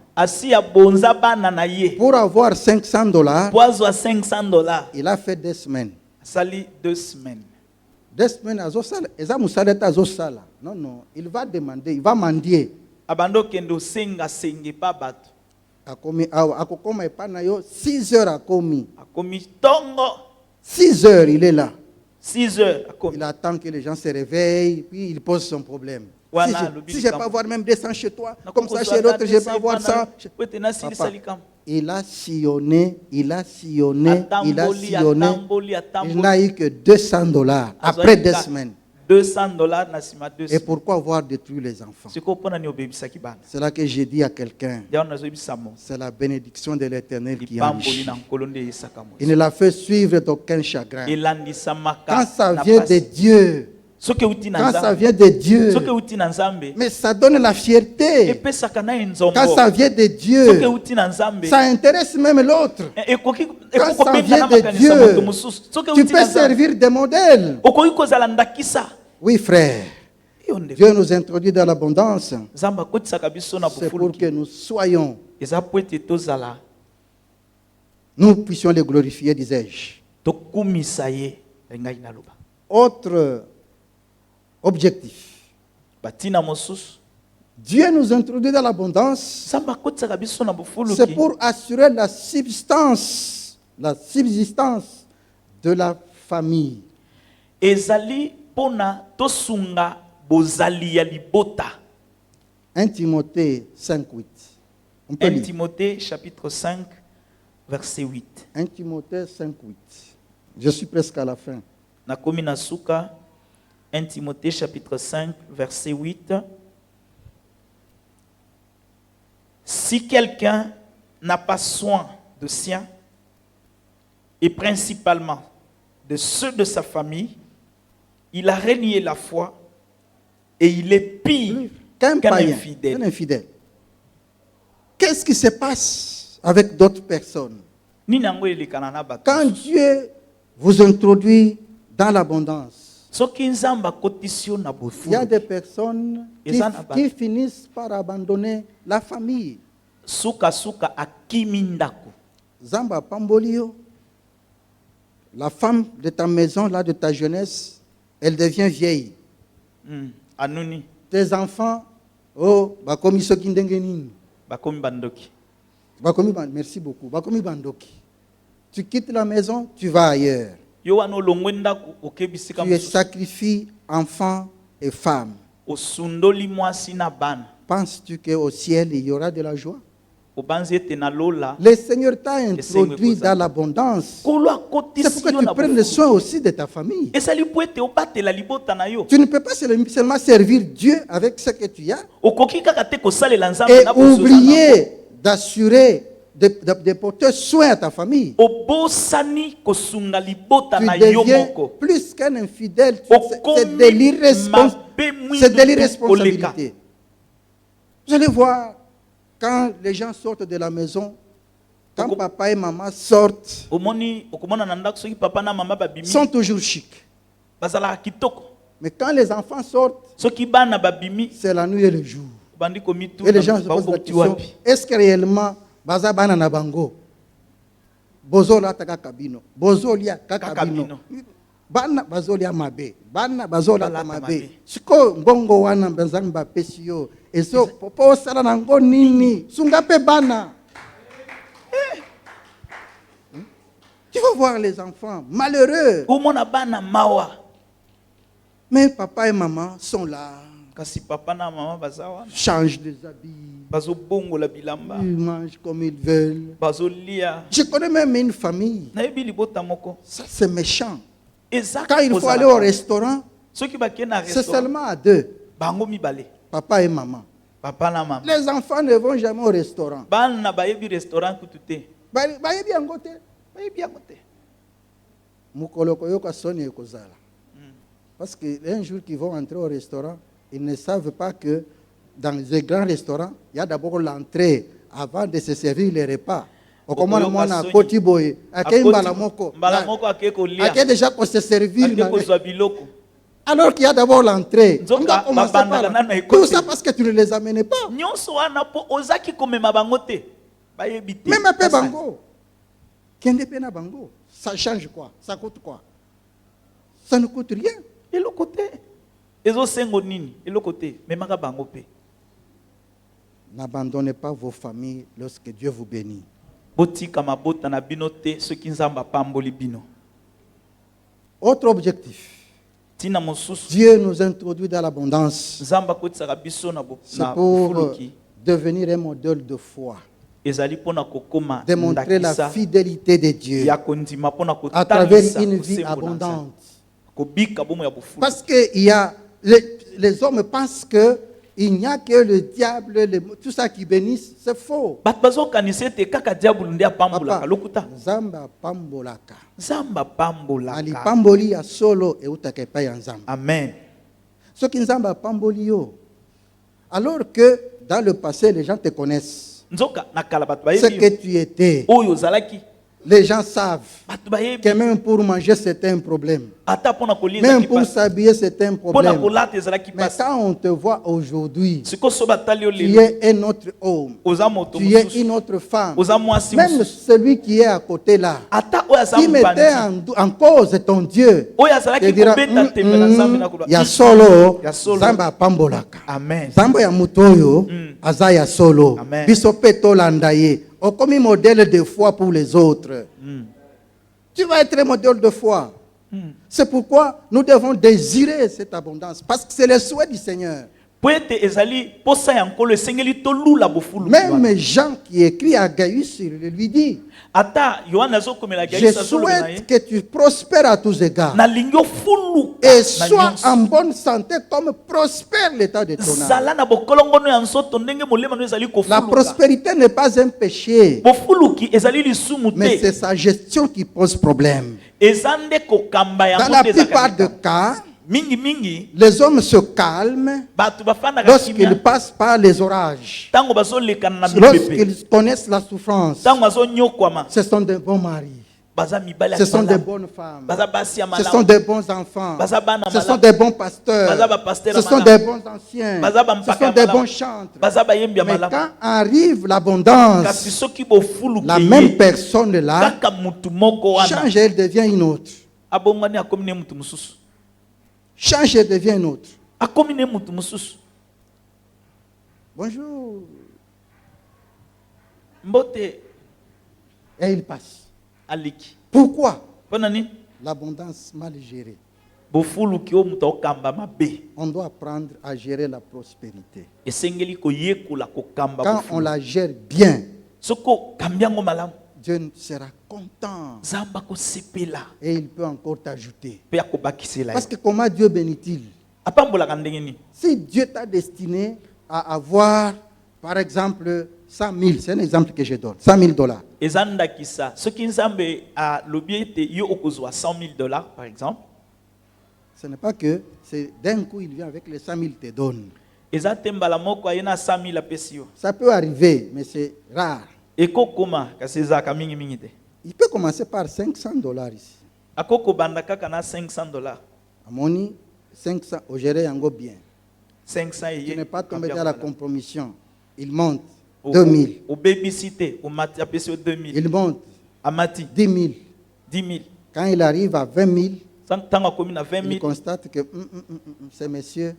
pour avoir $500, il a fait 2 semaines.
Sali 2 semaines.
2 semaines, non, non, il va demander, il va mendier.
Abando kendo senga senge pa bato.
Akokoma epana yo 6 heures akomi.
Akomi tongo.
6 heures, il est là.
6 heures akomi.
Il attend que les gens se réveillent, puis il pose son problème. Si je ne vais pas voir même 200 chez toi, comme ça chez l'autre, je ne vais pas voir ça. Papa, il a sillonné, il a sillonné, il a sillonné. Il n'a eu que $200 après 2 semaines.
$200 na sima 2 semaines.
Et pourquoi avoir détruit les enfants? C'est là que j'ai dit à quelqu'un, c'est la bénédiction de l'Éternel qui enrichit. Il ne l'a fait suivre d'aucun chagrin. Quand ça vient de Dieu, quand ça vient de Dieu, mais ça donne la fierté. Quand ça vient de Dieu, ça intéresse même l'autre. Quand ça vient de Dieu, tu peux servir de modèle. Oui, frère. Dieu nous introduit dans l'abondance. C'est pour que nous soyons, nous puissions les glorifier, disais-je. Autre objectif. Dieu nous introduit dans l'abondance. C'est pour assurer la subsistance de la famille.
Ezali pona tosunga bozali ya libota.
1 Timothée 5:8.
1 Timothée chapitre 5 verset 8.
1 Timothée 5:8. Je suis presque à la fin.
Nakomi nasuka 1 Timothée chapitre 5 verset 8. Si quelqu'un n'a pas soin de sien, et principalement de ceux de sa famille, il a renié la foi et il est pire qu'un infidèle. Qu'est-ce qui se passe avec d'autres personnes? Quand Dieu vous introduit dans l'abondance, il y a des personnes qui finissent par abandonner la famille. Zamba Pambolio, la femme de ta maison, là, de ta jeunesse, elle devient vieille. Tes enfants, oh, bakomi sokindengenin. Bakomi bandoki.
Merci beaucoup. Bakomi bandoki. Tu quittes la maison, tu vas ailleurs. Tu sacrifies enfants et femmes. Penses-tu qu'au ciel, il y aura de la joie? Le Seigneur t'a introduit dans l'abondance. C'est pourquoi tu prennes le soin aussi de ta famille. Tu ne peux pas seulement servir Dieu avec ce que tu as et oublier d'assurer, de porter soin à ta famille. Tu deviens plus qu'un infidèle. C'est de l'irresponsabilité. Vous allez voir, quand les gens sortent de la maison, quand papa et maman sortent, sont toujours chics. Mais quand les enfants sortent, c'est la nuit et le jour. Et les gens se posent la question, est-ce que réellement baza bana na bango bozo la taka kabino bozo lia kakabino? bana bazolia mabe, bana bazola mabe. Siko ngongo wana mbenzanga pesio, ezo popo sala nango nini, sungape bana. Tu vas voir les enfants malheureux. Mais papa et maman sont là.
Kasi papa na mama bazawa
Changent les habits.
bazo bongo la bilamba
Ils mangent comme ils veulent.
bazo lia
Je connais même une famille.
na yebi libota moko
Ça, c'est méchant.
exact
Quand il faut aller au restaurant,
ceux qui baké na
c'est
restaurant
seulement à deux.
bango mibale
Papa et maman.
papa na mama
Les enfants ne vont jamais au restaurant.
bana bayebi restaurant kutute
Bayebi yango te.
bayebi yango te
Mukolo koyoka soni ekozala. Parce que un jour qu'ils vont entrer au restaurant, ils ne savent pas que dans les grands restaurants, il y a d'abord l'entrée avant de se servir les repas. Okomona mwana koti boye, ake mbala moko
ake kolia
ake déjà qu'on se servir.
ake kozwa biloko
Alors qu'il y a d'abord l'entrée. On
Nzoka,
va commencer
babanda
par
na
là.
ekote.
Tout ça parce que tu ne les amenais pas.
nyonso wana po ozaki komema bango te bayebi te
Même un peu bango. Kende pe na bango. Ça change quoi? Ça coûte quoi? Ça ne coûte rien.
eloko te ezosengo nini eloko te memaka bango pe
N'abandonnez pas vos familles lorsque Dieu vous bénit.
botika mabota na bino te soki nzambe apamboli bino
Autre objectif.
tina mosusu
Dieu nous introduit dans l'abondance.
nzambe akotisaka biso na
C'est pour
bofuluki
devenir un modèle de foi.
ezali mpona kokoma
Démontrer la
ndakisa
fidélité de Dieu
ya kondima mpona
à travers
kotalisa
une vie
kosembo na Nzambe.
abondante.
kobika bomo ya bofulu
Parce que les hommes pensent qu'il n'y a que le diable, tout ça qui bénisse, c'est faux.
bato bazokanisa ete kaka diabolo nde apambolaka
Papa,
lokuta
Nzambe apambolaka.
nzambe apambolaka
Alipamboli ya solo eutaka epai ya Nzambe.
amen
Soki Nzambe apamboli yo, alors que dans le passé les gens te connaissent,
nzoka na kala bato
ce
bayebi
que tu étais,
oyo ozalaki
les gens savent
bato bayebi
que même pour manger c'est un problème,
ata mpona kolia
même
ezalaki
pour
pasi
s'habiller c'est un
mpona
problème.
kolata ezalaki
Mais
pasi
quand on te voit aujourd'hui,
sikoyo so batali yo
tu
lelo
es un autre homme,
oza moto
tu es
mosusu
une autre femme.
oza mwasi
Même
mosusu
celui qui est à côté là,
ata oyo aza
qui mettait
mopanzi
en cause ton Dieu,
oyo
te
azalaki
dira,
kobeta tembe na nzambe na koloba
ya solo,
Ya solo.
Nzambe apambolaka.
amen
Nzambe ya mutu oyo, aza ya solo.
Amen.
Biso pe tolanda ye. Okomi modèle de foi pour les autres. Tu vas être un modèle de foi. C'est pourquoi nous devons désirer cette abondance. Parce que c'est le souhait du Seigneur.
po ete ezali posa ya nkolo esengeli tolula bofulu
Même Jean qui écrit à Gaius, il lui dit,
ata yohana azokomela
je
gaisa azoloba na ye
souhaite que tu prospères à tous égards.
nalingi ofuluka
Et
na
sois
nyonso
en bonne santé comme prospère l'état de ton âme.
zala na bokolongono ya nzoto ndenge molema no ezali
La
kofuluka
prospérité n'est pas un péché,
bofuluki ezali lisumu
mais
te
c'est sa gestion qui pose problème.
eza nde kokamba
Dans
yango
la
nde ezalaka
plupart des
likambo.
cas,
mingi
les hommes se calment
bato bafandaka
lorsqu'ils
kimia
passent par les orages,
ntango bazolekana na mipepe
lorsqu'ils connaissent la souffrance.
ntango bazonyokwama
Ce sont de bons maris,
baza mibali ya
ce sont de
malamu.
bonnes femmes,
baza basi ya
ce sont
malamu
de bons enfants,
baza bana
ce sont
malamu
des bons pasteurs,
baza bapasteur
ce
ya
sont
malamu.
des bons anciens,
baza
ce
bampaka
sont
ya
des
malamu.
bons chantres.
baza bayembi ya
Mais
malamu
quand arrive l'abondance,
kasi soki bofuluki
la
ye,
même personne là
kaka mutu moko wana
change, elle devient une autre.
abongwani akomi ne mutu mosusu
Change, elle devient une autre.
akomi ne mutu mosusu
Bonjour.
mbote
Et il passe.
aliki
Pourquoi?
mpona nini
L'abondance mal gérée.
bofuluki oyo mutu akokamba mabe
On doit apprendre à gérer la prospérité.
esengeli koyekola kokamba
Quand on
bofulu
la gère bien,
soki okambi yango malamu
Dieu sera content
nzambe akosepela
et il peut encore t'ajouter.
mpe akobakisela
Parce
ye
que comment Dieu bénit-il?
apambolaka ndenge nini
Si Dieu t'a destiné à avoir, par exemple, 100 000, c'est un exemple que je donne, 100 000 dollars.
eza ndakisa soki nzambe alobi ete yo okozwa 100 000 $ par exemple
Ce n'est pas que c'est d'un coup il vient avec les 100 000 te donne.
eza te mbala moko aye na 100 000 apesi yo
Ça peut arriver, mais c'est rare.
ekokoma kasi ezalaka mingimingi te
Il peut commencer par 500 dollars ici.
akokobanda kaka na 500 $.
À mon 500, au gérer yango bien.
500
Tu
eye
n'es pas tombé
kambi
dans la
yako
compromission. Il monte
malamu.
2000.
obebisi te omati apesi yo 2000
Il monte
amati
10 000.
10 000
Quand il arrive à 20 000, il constate que ces messieurs,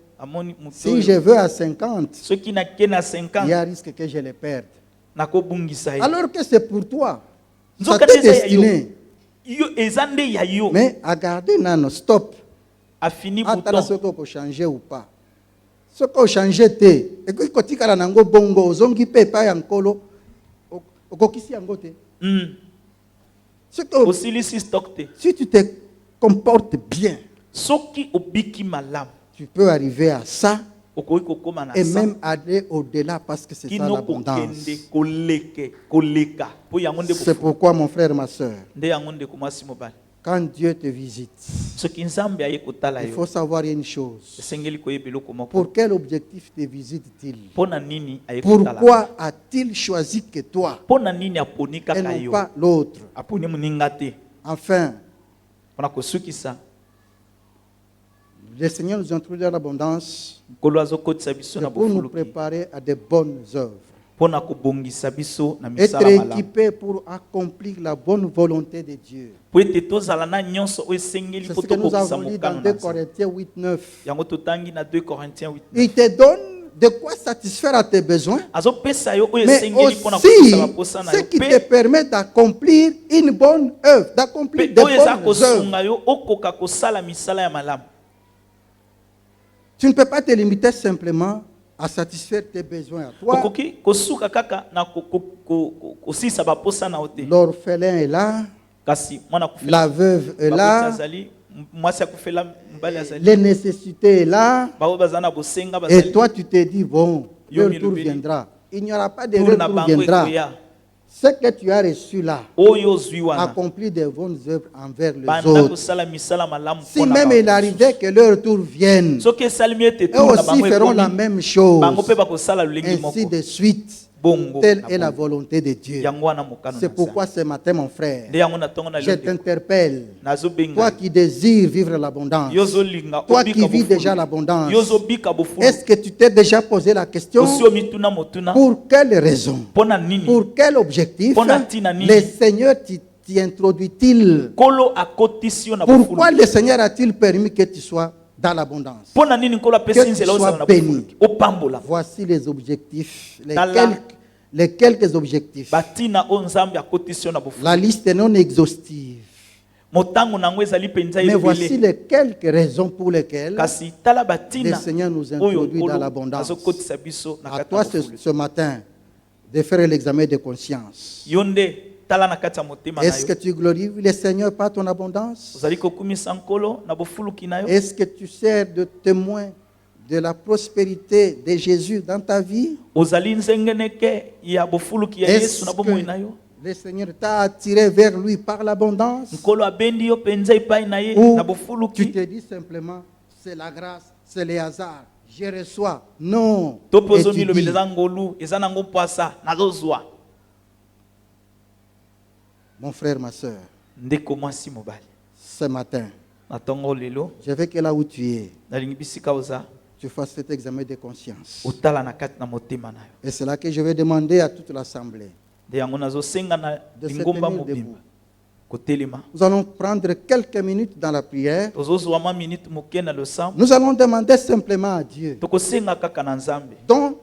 si
Si
je veux à 50,
ceux qui n'a qu'un à 50,
il y a risque que je les perde.
nako bungisa.
Alors que c'est pour toi. Ça
Nzoka
t'est
deza ya yo.
destiné.
Yo ezande ya yo.
Mais à garder nano, stop.
A fini
Attends ce
bouton.
qu'on peut changer ou pas. Ce qu'on changer te. Et puis quand tu as nango bongo, zongi pe pa yankolo, okokisi yango te. Ce que
Osili si stock te.
si tu te comportes bien,
Soki obiki malam.
tu peux arriver à ça
Okoki kokoma na
et
sa.
même aller au-delà parce que c'est ça
Kino
l'abondance.
kokende koleke koleka. Po yango nde
C'est
bofu.
pourquoi mon frère, ma soeur,
Nde yango nde komasi mobali.
quand Dieu te visite,
Soki nzambe aye kotala
il
yo.
faut savoir une chose.
Esengeli koyeba eloko moko.
Pour quel objectif te visite-t-il?
Pona nini aye kotala.
Pourquoi a-t-il choisi que toi
Pona nini aponi
et
kaka
non
yo.
pas l'autre?
Aponi muninga te.
Enfin,
Pona kosukisa.
le Seigneur nous introduit dans l'abondance
Nkolo azokotisa biso na
pour nous
bofuluki.
préparer à de bonnes œuvres.
Pona kobongisa biso na
Être
misala malamu.
équipé pour accomplir la bonne volonté de Dieu.
Po ete tozala na nyonso oyo esengeli
C'est
po
ce que nous
tokokisa
avons lu dans
mokano
2
na Nzambe.
Corinthiens 8, 9.
Yango totangi na 2 Corinthiens 8.
Il te donne de quoi satisfaire à tes besoins,
Azopesa yo oyo
mais
esengeli mpona
aussi
kokisa baposa na
ce
yo
qui te
pe
permet d'accomplir une bonne œuvre, d'accomplir de
oyo eza
bonnes œuvres.
kosunga yo okoka kosala misala ya malamu.
Tu ne peux pas te limiter simplement à satisfaire tes besoins à toi.
Okoki kosuka kaka na kosisa baposa na yo te.
L'orphelin est là,
Kasi mwana kufela
la veuve est
baboti
là,
azali, mwasi akufela mobali azali.
les nécessités est là.
Bao baza na bosenga
Et
bazali.
toi, tu te dis, bon,
Yo
le
mi
retour
lobeli.
viendra. Il n'y aura pas de
Tour na
retour
bango
viendra.
ekoya.
Ce que tu as reçu là,
Oyo zwi wana.
accomplir des bonnes œuvres envers les
Banda
autres.
kosala misala malamu
Si
mpona
même
bango.
il arrivait que leur retour vienne,
Soki esalimi ete
eux
tour na
aussi
bango
feront la
ekomi,
même chose.
bango mpe bakosala lolenge moko.
Ainsi de suite.
Bongo
Telle
na
est la
bongo.
volonté de Dieu.
Yango wana mokano
C'est
na
pourquoi
Nzambe.
ce matin, mon frère,
Nde yango na ntongo na
je
lelo.
t'interpelle.
Nazobenga.
Toi qui désires vivre l'abondance,
Yozolinga
toi
obika
qui vis
bofulu.
déjà l'abondance,
Yozobika bofulu.
est-ce que tu t'es déjà posé la question?
Osio mituna motuna.
Pour quelle raison?
Pona nini?
Pour quel objectif
Pona tina nini?
le Seigneur t'y introduit-il?
Kolo akotisio na
Pourquoi
bofulu.
le Seigneur a-t-il permis que tu sois dans l'abondance?
Pona nini kolo
Que
apesi
tu
nzela
sois
ozala na
béni.
bofulu. Opambola.
Voici les objectifs,
Tala.
les quelques objectifs.
Batina o nzambe akotisio na bofulu.
La liste est non exhaustive.
Motango nango ezali penza
Mais voici
ebele.
les quelques raisons pour lesquelles
Kasi tala
le
batina.
Seigneur nous
Oyo
introduit dans
kolo
l'abondance.
azokotisa biso na
À
kati
toi
ya bofulu.
ce matin de faire l'examen de conscience.
Yonde tala na kati ya motema na
Est-ce que
yo.
tu glorifies le Seigneur par ton abondance?
Ozali kokumisa nkolo na bofuluki na yo.
Est-ce que tu sers de témoin de la prospérité de Jésus dans ta vie?
Ozali nzengeneke ya bofuluki ya
Est-ce
Yesu na bomoi na yo.
que le Seigneur t'a attiré vers lui par l'abondance?
Nkolo abendi yo penza epai na ye
Ou
na
tu
bofuluki.
te dis simplement, c'est la grâce, c'est le hasard, je reçois. Non.
To pozo
Et tu
milobi
dis,
eza ngolu eza nango poasa nazozwa.
mon frère, ma soeur,
Ndeko mwasi mobali.
ce matin,
Na tongo lelo
je veux que là où tu es,
nalingi bisika oza
tu fasses cet examen de conscience.
otala na kati na motema na yo.
Et c'est là que je vais demander à toute l'assemblée
De yango nazosenga na
de se
lingomba
tenir
mobimba.
debout.
Kotelema.
Nous allons prendre quelques minutes dans la prière.
Tozozwa ma minute moke na losambo.
Nous allons demander simplement à Dieu,
Tokosenga kaka na Nzambe.
dont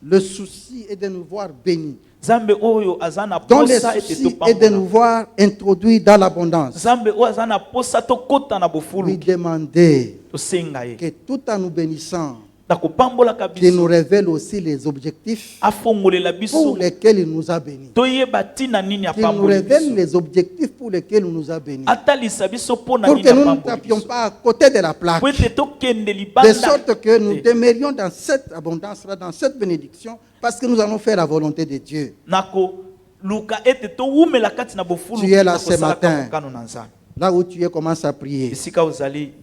le souci est de nous voir bénis,
Nzambe oyo azana
dont le
posa ete
souci est de nous
topambola.
voir introduits dans l'abondance.
Nzambe oyo azana posa tokota na
Lui
bofuluki.
demander
Tosenga ye.
que tout en nous bénissant,
Takopambola
qu'il nous
kabiso.
révèle aussi les objectifs
Afongolela
pour
biso.
lesquels il nous a bénis.
Toyeba tina nini
Qu'il nous
apamboli
révèle
biso.
les objectifs pour lesquels il nous a bénis.
Atalisa biso pona
Pour
nini
que nous ne
apamboli
tapions
biso.
pas à côté de la plaque.
Po ete tokende
De
libanda.
sorte que nous demeurions dans cette abondance-là, dans cette bénédiction, parce que nous allons faire la volonté de Dieu.
Nako luka ete towumela kati na bofulu.
Tu es là ce
Nakosala
matin.
mokano na Nzambe.
Là où tu es, commence à prier.
Esika ozali